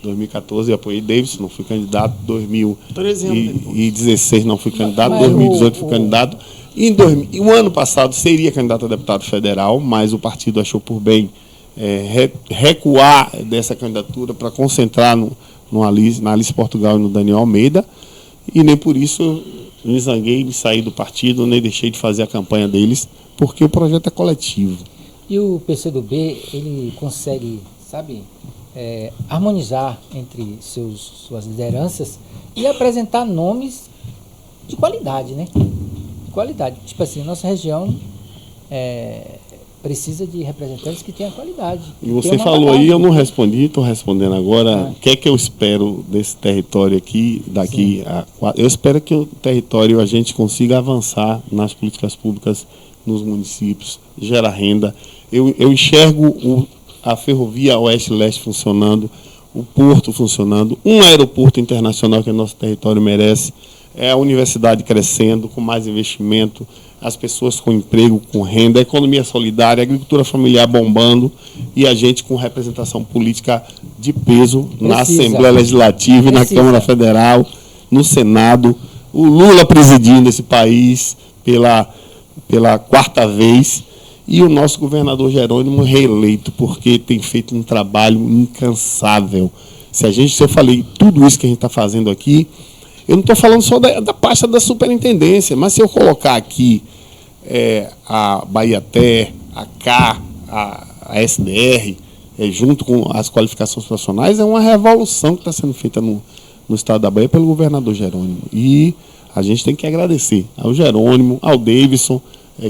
2014 eu apoiei Davidson, não fui candidato. 2016 não fui candidato. 2018 fui candidato. E o ano passado seria candidato a deputado federal, mas o partido achou por bem recuar dessa candidatura para concentrar na Alice Portugal e no Daniel Almeida. E nem por isso eu me zanguei, me saí do partido, nem deixei de fazer a campanha deles, porque o projeto é coletivo. E o PCdoB, ele consegue, sabe, harmonizar entre suas lideranças e apresentar nomes de qualidade, né? De qualidade. Tipo assim, nossa região precisa de representantes que tenham qualidade. E você falou aí, eu não respondi, estou respondendo agora. O que é que eu espero desse território aqui, daqui a 4? Eu espero que o território, a gente consiga avançar nas políticas públicas nos municípios, gerar renda. Eu enxergo a ferrovia oeste-leste funcionando, o porto funcionando, um aeroporto internacional que o nosso território merece, a universidade crescendo, com mais investimento, as pessoas com emprego, com renda, a economia solidária, a agricultura familiar bombando e a gente com representação política de peso na Assembleia Legislativa e na Câmara Federal, no Senado, o Lula presidindo esse país pela 4ª vez e o nosso governador Jerônimo reeleito, porque tem feito um trabalho incansável. Se eu falei tudo isso que a gente está fazendo aqui, eu não estou falando só da pasta da superintendência, mas se eu colocar aqui a Bahiaté, a CA, a SDR, junto com as qualificações profissionais, é uma revolução que está sendo feita no estado da Bahia pelo governador Jerônimo. E a gente tem que agradecer ao Jerônimo, ao Davidson,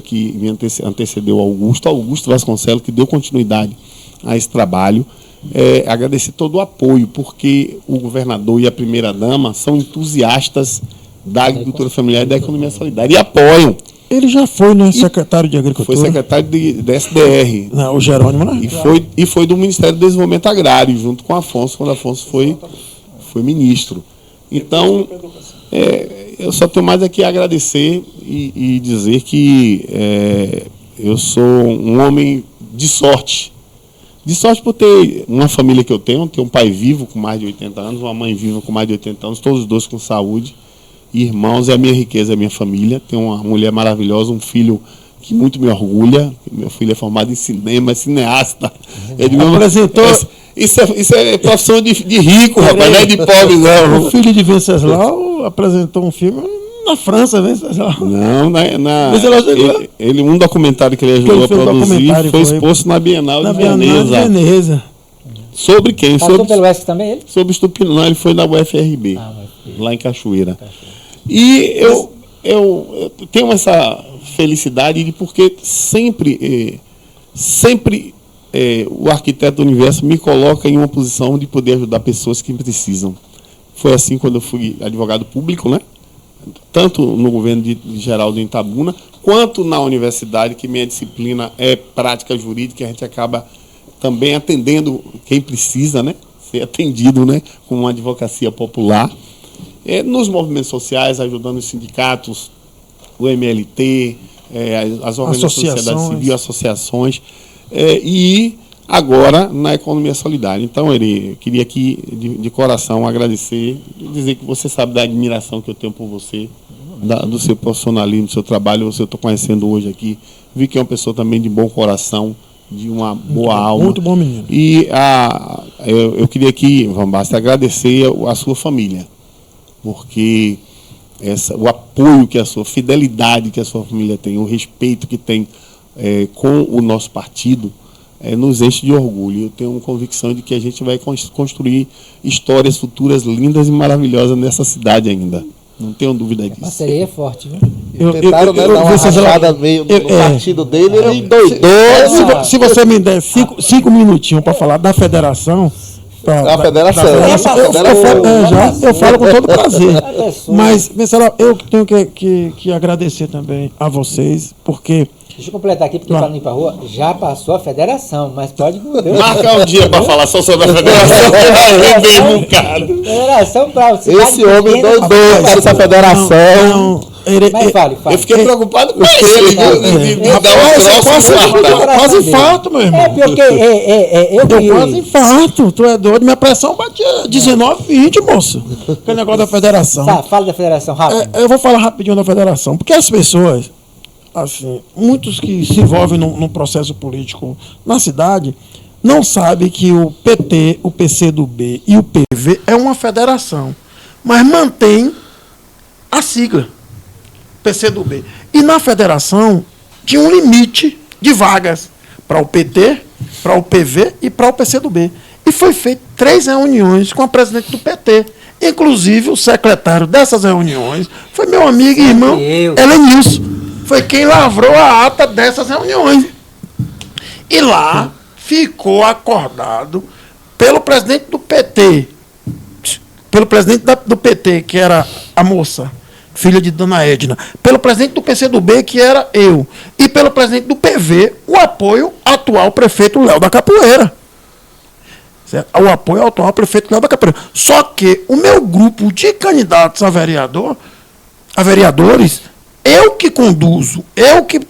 que me antecedeu ao Augusto Vasconcelos, que deu continuidade a esse trabalho. Agradecer todo o apoio, porque o governador e a primeira-dama são entusiastas da agricultura familiar e da economia solidária e apoiam. Ele já foi, né, secretário de Agricultura. Foi secretário da SDR. Não, o Jerônimo, né? E foi do Ministério do Desenvolvimento Agrário, junto com Afonso, quando Afonso foi ministro. Então, eu só tenho mais aqui a agradecer e dizer que eu sou um homem de sorte. De sorte por ter uma família que eu tenho um pai vivo com mais de 80 anos, uma mãe viva com mais de 80 anos, todos os dois com saúde, irmãos, é a minha riqueza, é a minha família. Tenho uma mulher maravilhosa, um filho que muito me orgulha. Meu filho é formado em cinema, é cineasta. Ele apresentou... Isso é profissão de rico, rapaz, não é de pobre, não. O filho de Venceslau apresentou um filme na França, Venceslau. Não, um documentário que ele ajudou a produzir foi exposto na Bienal de Veneza. Sobre quem? Passou pelo UESC também, ele? Sobre Estupinã. Não, ele foi na UFRB, lá em Cachoeira. E eu tenho essa felicidade de porque sempre o arquiteto do universo me coloca em uma posição de poder ajudar pessoas que precisam. Foi assim quando eu fui advogado público, né? Tanto no governo de Geraldo em Itabuna, quanto na universidade, que minha disciplina é prática jurídica, a gente acaba também atendendo quem precisa, né? Ser atendido, né? Com uma advocacia popular. Nos movimentos sociais, ajudando os sindicatos, o MLT, as organizações da sociedade civil, associações, e agora na economia solidária. Então, eu queria aqui, de coração, agradecer e dizer que você sabe da admiração que eu tenho por você, do seu profissionalismo, do seu trabalho. Você estou conhecendo hoje aqui. Vi que é uma pessoa também de bom coração, de uma boa alma. Muito bom menino. E eu queria aqui, Van Basten, agradecer a sua família, porque o apoio que a sua fidelidade que a sua família tem, o respeito que tem com o nosso partido, nos enche de orgulho. Eu tenho uma convicção de que a gente vai construir histórias futuras lindas e maravilhosas nessa cidade ainda. Não tenho dúvida disso. A parceria é forte, viu? Tentaram dar uma rachada meio no partido dele, ele endoidou. Se você me der 5 minutinhos para falar da federação... Eu falo com todo prazer. Mas, Venceslau, eu tenho que agradecer também a vocês, porque... Deixa eu completar aqui, porque falando para a rua, já passou a federação, mas pode... Marcar um dia para falar só sobre a federação, é mesmo, cara. Federação para o esse homem doidou para essa federação. Mas fale. Eu fiquei preocupado com ele, viu? Quase infarto, meu irmão. Porque eu quase infarto. Tu é doido? Minha pressão batia 19, 20, moço. Aquele negócio da federação. Fala da federação, rápido. Eu vou falar rapidinho da federação, porque as pessoas, assim, muitos que se envolvem no processo político na cidade, não sabem que o PT, o PCdoB e o PV é uma federação, mas mantém a sigla PCdoB. E na federação tinha um limite de vagas para o PT, para o PV e para o PCdoB. E foi feito 3 reuniões com a presidente do PT. Inclusive, o secretário dessas reuniões foi meu amigo e irmão Helenilson. Foi quem lavrou a ata dessas reuniões. E lá ficou acordado pelo presidente do PT, do PT, que era a moça, filha de Dona Edna, pelo presidente do PCdoB, que era eu, e pelo presidente do PV, o apoio ao atual prefeito Léo da Capoeira. Certo? O apoio ao atual prefeito Léo da Capoeira. Só que o meu grupo de candidatos a vereadores, eu que conduzo, eu que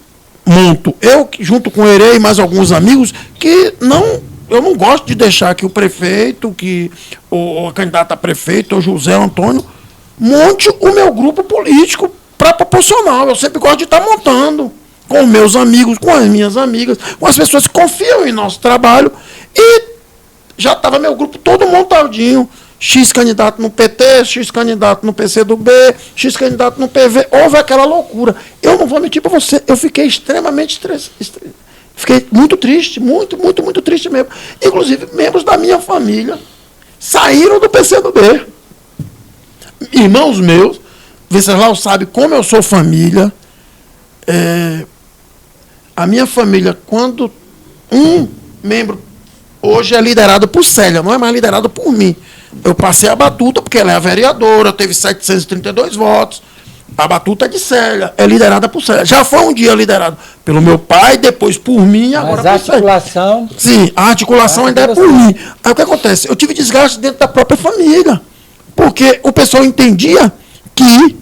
monto, eu que, junto com o Herê e mais alguns amigos, que eu não gosto de deixar que o prefeito, que o candidato a prefeito, o José Antônio, monte o meu grupo político para proporcional. Eu sempre gosto de estar montando com meus amigos, com as minhas amigas, com as pessoas que confiam em nosso trabalho. E já estava meu grupo todo montadinho. X candidato no PT, X candidato no PCdoB, X candidato no PV. Houve aquela loucura. Eu não vou mentir para você, eu fiquei extremamente estressado. Fiquei muito triste, muito triste mesmo. Inclusive, membros da minha família saíram do PCdoB. Irmãos meus, Venceslau sabe como eu sou família. A minha família, quando um membro hoje é liderado por Célia, não é mais liderado por mim. Eu passei a batuta, porque ela é a vereadora, teve 732 votos. A batuta é de Célia, é liderada por Célia. Já foi um dia liderado pelo meu pai, depois por mim, agora Mas a por Célia. articulação... Sim, a articulação ainda é por mim. Aí o que acontece? Eu tive desgaste dentro da própria família, porque o pessoal entendia que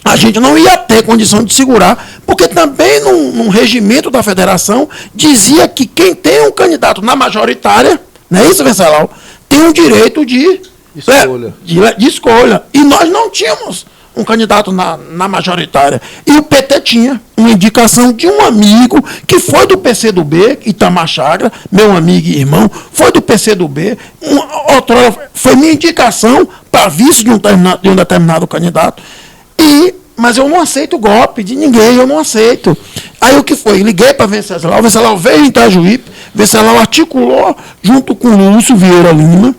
a gente não ia ter condição de segurar, porque também num regimento da federação dizia que quem tem um candidato na majoritária, não é isso, Venceslau, tem um direito de Escolha. De escolha. E nós não tínhamos um candidato na majoritária. E o PT tinha uma indicação de um amigo que foi do PCdoB, Itamar Chagra, meu amigo e irmão, foi do PCdoB, outrora foi minha indicação para vice de um determinado candidato. Mas eu não aceito golpe de ninguém, eu não aceito. Aí o que foi? Liguei para Venceslau, Venceslau veio em Itajuípe, Venceslau articulou junto com o Lúcio Vieira Lima,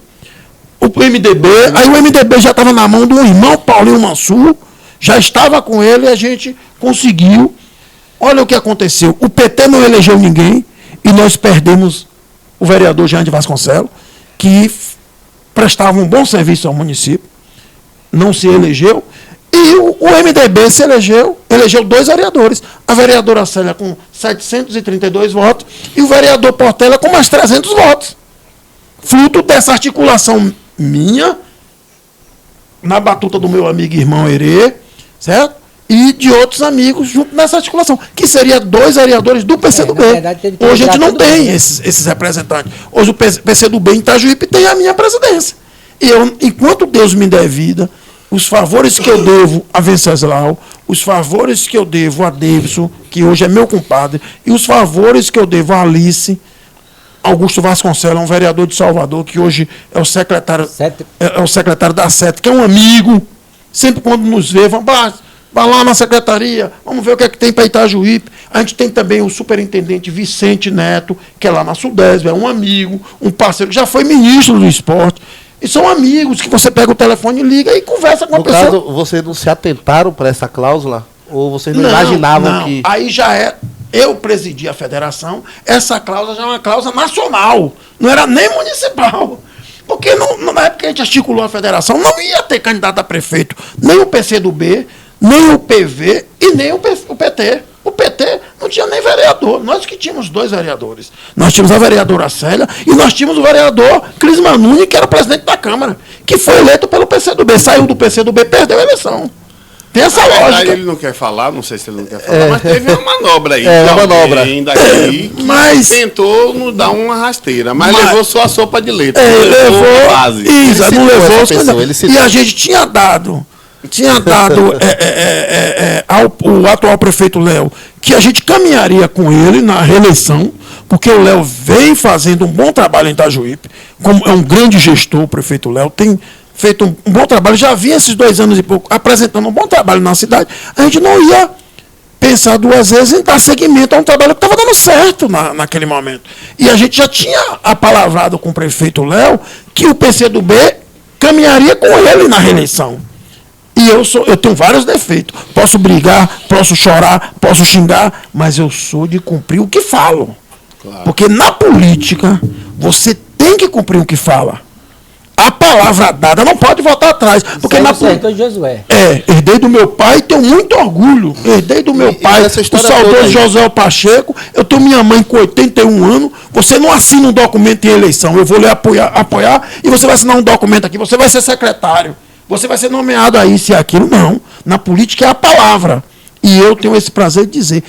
o MDB, aí o MDB já estava na mão do irmão Paulinho Mansur, já estava com ele e a gente conseguiu. Olha o que aconteceu, o PT não elegeu ninguém e nós perdemos o vereador Jean de Vasconcelos, que prestava um bom serviço ao município, não se elegeu, e o MDB se elegeu 2 vereadores, a vereadora Célia com 732 votos e o vereador Portela com mais 300 votos, fruto dessa articulação minha, na batuta do meu amigo e irmão Herê, certo? E de outros amigos junto nessa articulação, que seria 2 vereadores do PCdoB. Hoje a gente não tem esses representantes. Hoje o PCdoB em Itajuípe tem a minha presidência. E eu, enquanto Deus me der vida, os favores que eu devo a Venceslau, os favores que eu devo a Davidson, que hoje é meu compadre, e os favores que eu devo a Alice, Augusto Vasconcelos, um vereador de Salvador, que hoje é o secretário da SET, que é um amigo, sempre quando nos vê, vai lá na secretaria, vamos ver o que é que tem para Itajuípe. A gente tem também o superintendente Vicente Neto, que é lá na Sudesb, é um amigo, um parceiro, que já foi ministro do esporte. E são amigos que você pega o telefone e liga e conversa com a pessoa. No caso, vocês não se atentaram para essa cláusula? Ou vocês não imaginavam que... Aí já é... Eu presidi a federação, essa cláusula já é uma cláusula nacional, não era nem municipal. Porque na época que a gente articulou a federação, não ia ter candidato a prefeito, nem o PCdoB, nem o PV e nem o PT. O PT não tinha nem vereador. Nós que tínhamos 2 vereadores. Nós tínhamos a vereadora Célia e nós tínhamos o vereador Cris Manuni, que era o presidente da Câmara, que foi eleito pelo PCdoB. Saiu do PCdoB, perdeu a eleição. Tem essa lógica. Ele não quer falar, não sei se ele não quer falar, mas teve uma manobra aí. Uma manobra. Daqui, mas tentou nos dar uma rasteira, mas levou só a sopa de leite. Levou base. Isso, não levou pessoa, e a gente tinha dado ao atual prefeito Léo que a gente caminharia com ele na reeleição, porque o Léo vem fazendo um bom trabalho em Itajuípe, como é um grande gestor, o prefeito Léo tem feito um bom trabalho, já vinha esses 2 anos e pouco apresentando um bom trabalho na cidade. A gente não ia pensar 2 vezes em dar seguimento a um trabalho que estava dando certo naquele momento. E a gente já tinha apalavrado com o prefeito Léo que o PCdoB caminharia com ele na reeleição. E eu tenho vários defeitos. Posso brigar, posso chorar, posso xingar, mas eu sou de cumprir o que falo. Claro. Porque na política, você tem que cumprir o que fala. A palavra dada não pode voltar atrás. Porque na política. Herdei do meu pai e tenho muito orgulho. Herdei do meu pai, o saudoso José Pacheco. Eu tenho minha mãe com 81 anos. Você não assina um documento em eleição. Eu vou lhe apoiar e você vai assinar um documento aqui. Você vai ser secretário. Você vai ser nomeado a isso e aquilo. Não. Na política é a palavra. E eu tenho esse prazer de dizer.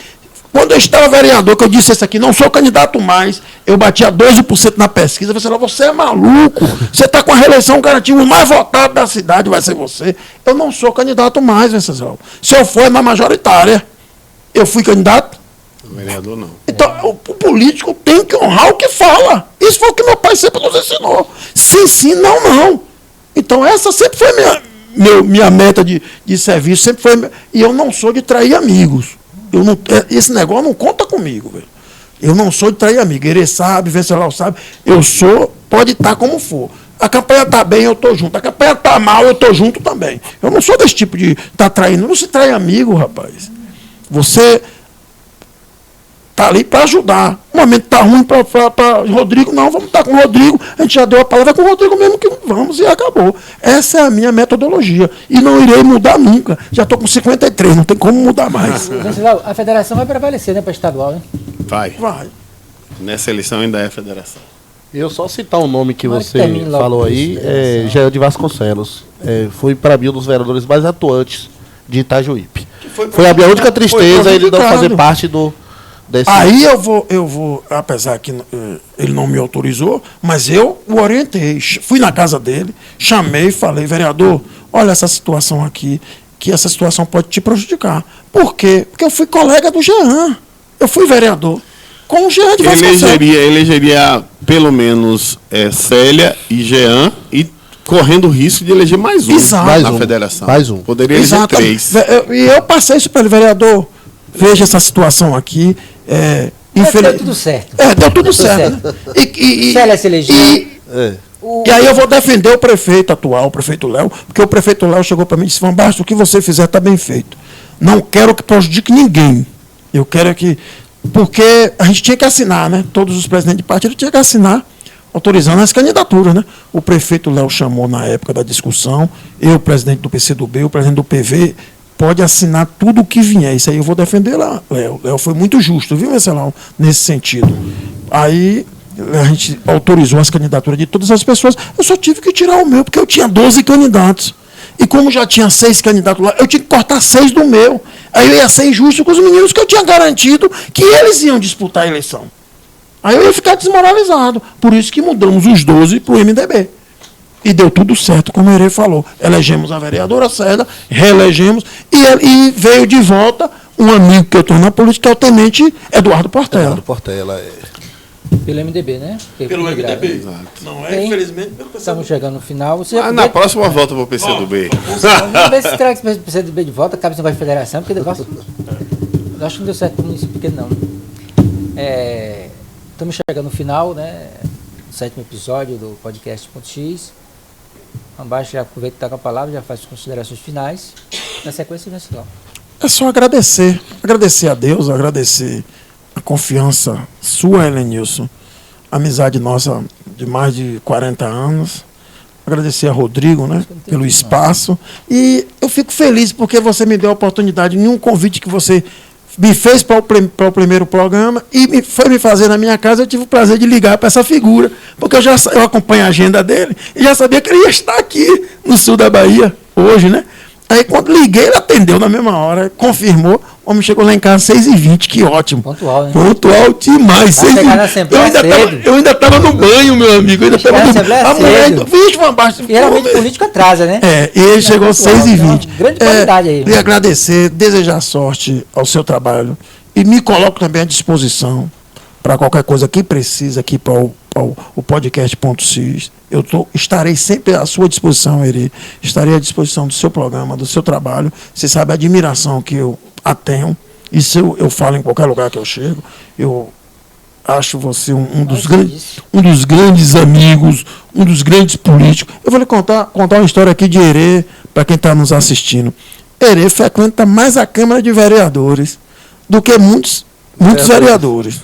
Quando eu estava vereador, que eu disse isso aqui, não sou candidato mais, eu batia 12% na pesquisa, você é maluco, você está com a reeleição garantia, o mais votado da cidade vai ser você. Eu não sou candidato mais, Venceslau. Se eu for na majoritária, eu fui candidato? O vereador não. Então, o político tem que honrar o que fala. Isso foi o que meu pai sempre nos ensinou. Sim, não. Então, essa sempre foi minha meta de serviço, sempre foi. E eu não sou de trair amigos. Esse negócio não conta comigo, velho. Eu não sou de trair amigo. Ele sabe, Venceslau sabe. Eu sou, pode estar como for. A campanha está bem, eu estou junto. A campanha está mal, eu estou junto também. Eu não sou desse tipo de estar traindo. Não se trai amigo, rapaz. Você está ali para ajudar. O momento está ruim para Rodrigo, não, vamos estar com o Rodrigo, a gente já deu a palavra com o Rodrigo mesmo, que vamos e acabou. Essa é a minha metodologia. E não irei mudar nunca. Já estou com 53, não tem como mudar mais. A federação vai prevalecer, né, para estadual, né? Vai. Nessa eleição ainda é federação. Eu só citar um nome que Mas você termine logo falou aí, isso, Jair de Vasconcelos. Foi para mim um dos vereadores mais atuantes de Itajuípe. Foi a minha única tristeza ele não fazer parte desse... Aí eu vou, apesar que ele não me autorizou, mas eu o orientei. Fui na casa dele, chamei e falei, vereador, olha essa situação aqui, que essa situação pode te prejudicar. Por quê? Porque eu fui colega do Jean. Eu fui vereador com o Jean de Vasconcelos. Elegeria pelo menos Célia e Jean e correndo o risco de eleger mais um na federação. Mais um. Poderia eleger 3. E eu passei isso para ele, vereador, veja essa situação aqui. Deu tudo certo. Deu tudo certo. Célia se elegeu. E aí eu vou defender o prefeito atual, o prefeito Léo, porque o prefeito Léo chegou para mim e disse, Van Basten, o que você fizer está bem feito. Não quero que prejudique ninguém. Eu quero que... Porque a gente tinha que assinar, né? Todos os presidentes de partido tinham que assinar, autorizando as candidaturas, né? O prefeito Léo chamou na época da discussão, eu, o presidente do PCdoB, o presidente do PV, pode assinar tudo o que vier. Isso aí eu vou defender lá, Léo. Léo foi muito justo, viu, Marcelão, nesse sentido. Aí a gente autorizou as candidaturas de todas as pessoas. Eu só tive que tirar o meu, porque eu tinha 12 candidatos. E como já tinha 6 candidatos lá, eu tinha que cortar 6 do meu. Aí eu ia ser injusto com os meninos que eu tinha garantido que eles iam disputar a eleição. Aí eu ia ficar desmoralizado. Por isso que mudamos os 12 para o MDB. E deu tudo certo, como o Herê falou. Elegemos a vereadora Célia, reelegemos, e veio de volta um amigo que eu estou na política, que é o tenente Eduardo Portela. Eduardo Portela, Pelo MDB, né? Pelo MDB. Exato. Não Bem, infelizmente. Estamos chegando no final. Na próxima volta eu vou para o PCdoB. Vamos ver se traz o PCdoB de volta, cabe esse negócio de federação, porque negócio... Eu acho que não deu certo para o município pequeno, não. Estamos chegando no final, né? Do 7º episódio do podcast.x. Abaixo já aproveita e está com a palavra, já faz as considerações finais. Na sequência, Venceslau. É só agradecer. Agradecer a Deus, agradecer a confiança sua, Helenilson. Amizade nossa de mais de 40 anos. Agradecer a Rodrigo, né, pelo espaço. E eu fico feliz porque você me deu a oportunidade, em um convite que você me fez para o primeiro programa e foi me fazer na minha casa, eu tive o prazer de ligar para essa figura, porque eu acompanho a agenda dele e já sabia que ele ia estar aqui no sul da Bahia, hoje, né? Aí quando liguei, ele atendeu na mesma hora, confirmou, o homem chegou lá em casa 6h20, que ótimo. Pontual, né? Pontual demais. Eu ainda estava no banho, meu amigo. Eu ainda estava no banho. Vixe, Van Basten. Geralmente político atrasa, né? E ele chegou 6h20. Grande qualidade aí. Queria agradecer, desejar sorte ao seu trabalho e me coloco também à disposição para qualquer coisa que precisa aqui para o podcast.x. Estarei sempre à sua disposição, Eri. Estarei à disposição do seu programa, do seu trabalho. Você sabe a admiração que eu a tenho. Isso eu falo em qualquer lugar que eu chego. Eu acho você um dos grandes amigos, um dos grandes políticos. Eu vou lhe contar uma história aqui de Herê, para quem está nos assistindo. Herê frequenta mais a Câmara de Vereadores do que muitos vereadores.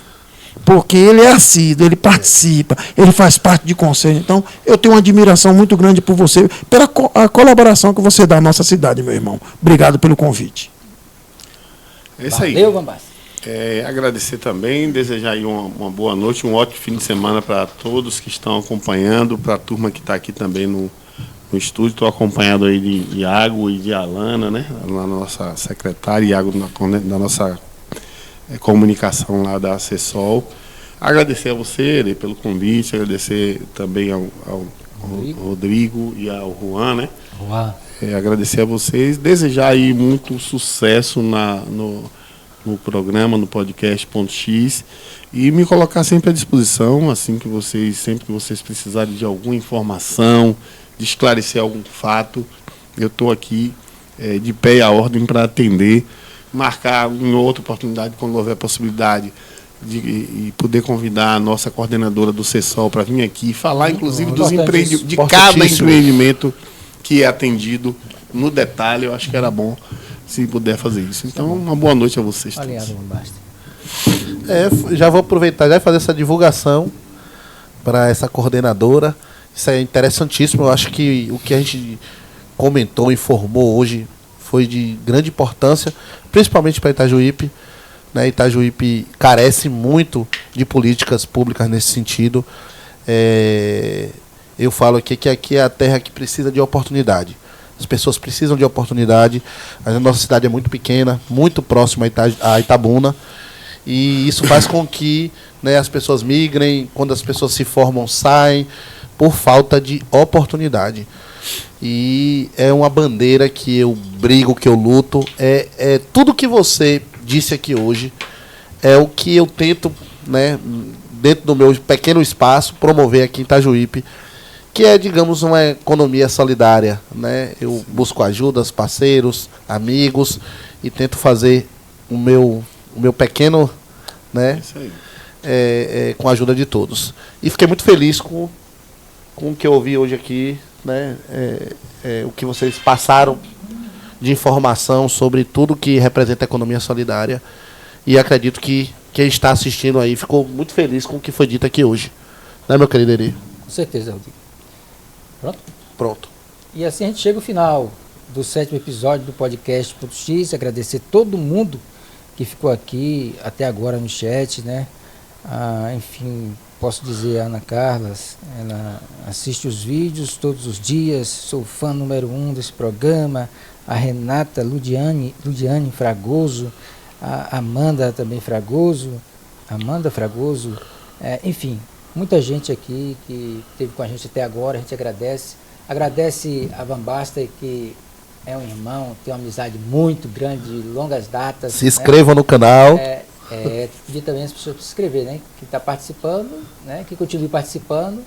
Porque ele é assíduo, ele participa, ele faz parte de conselho. Então, eu tenho uma admiração muito grande por você, pela colaboração que você dá à nossa cidade, meu irmão. Obrigado pelo convite. É isso aí. Valeu, Van Basten. Agradecer também, desejar aí uma boa noite, um ótimo fim de semana para todos que estão acompanhando, para a turma que está aqui também no estúdio. Estou acompanhado aí de Iago e de Alana, né? A nossa secretária, Iago da nossa comunicação lá da Acessol. Agradecer a você pelo convite, agradecer também ao Rodrigo e ao Juan, né? Agradecer a vocês, desejar aí muito sucesso no programa, no podcast.x, e me colocar sempre à disposição, assim que sempre que vocês precisarem de alguma informação, de esclarecer algum fato, eu estou aqui de pé e à ordem para atender, marcar em outra oportunidade, quando houver possibilidade, de poder convidar a nossa coordenadora do CESOL para vir aqui falar, inclusive, de cada empreendimento que é atendido no detalhe. Eu acho que era bom se puder fazer isso. Então, uma boa noite a vocês todos. Já vou aproveitar e fazer essa divulgação para essa coordenadora. Isso é interessantíssimo. Eu acho que o que a gente comentou, informou hoje foi de grande importância, principalmente para Itajuípe. Né? Itajuípe carece muito de políticas públicas nesse sentido. Eu falo aqui que aqui é a terra que precisa de oportunidade. As pessoas precisam de oportunidade. A nossa cidade é muito pequena, muito próxima a Itabuna. E isso faz com que, né, as pessoas migrem, quando as pessoas se formam, saem, por falta de oportunidade. E é uma bandeira que eu brigo, que eu luto. Tudo que você disse aqui hoje é o que eu tento, né, dentro do meu pequeno espaço, promover aqui em Itajuípe, que é, digamos, uma economia solidária. Né? Eu busco ajudas, parceiros, amigos, e tento fazer o meu pequeno, né, com a ajuda de todos. E fiquei muito feliz com o que eu ouvi hoje aqui, né, o que vocês passaram de informação sobre tudo que representa a economia solidária. E acredito que quem está assistindo aí ficou muito feliz com o que foi dito aqui hoje. Né, meu querido Eri? Com certeza, Rodrigo. Pronto? Pronto. E assim a gente chega ao final do 7º episódio do podcast Ponto X. Agradecer todo mundo que ficou aqui até agora no chat, né? Enfim, posso dizer, a Ana Carlas, ela assiste os vídeos todos os dias, sou fã número 1 desse programa. A Renata Ludiane Fragoso, a Amanda também Fragoso, Amanda Fragoso, enfim, muita gente aqui que esteve com a gente até agora. A gente agradece a Van Basten, que é um irmão, tem uma amizade muito grande, de longas datas. Se inscrevam, né, no canal. Pedir também as pessoas para se inscrever, né? Que está participando, né? Que continue participando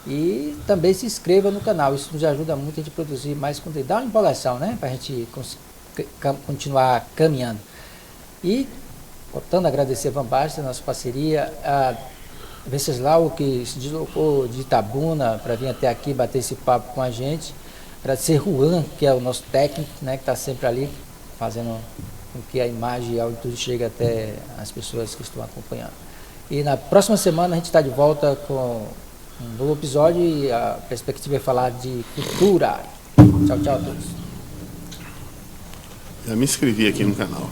e também se inscreva no canal. Isso nos ajuda muito a gente produzir mais conteúdo. Dá uma empolgação, né? Para a gente continuar caminhando. E, voltando a agradecer a Van Basten, nossa parceria, a Venceslau, que se deslocou de Itabuna para vir até aqui bater esse papo com a gente. Agradecer Juan, que é o nosso técnico, né? Que está sempre ali fazendo com que a imagem e áudio tudo chegue até as pessoas que estão acompanhando. E na próxima semana a gente está de volta com um novo episódio e a perspectiva é falar de cultura. Tchau, tchau a todos. Já me inscrevi aqui no canal.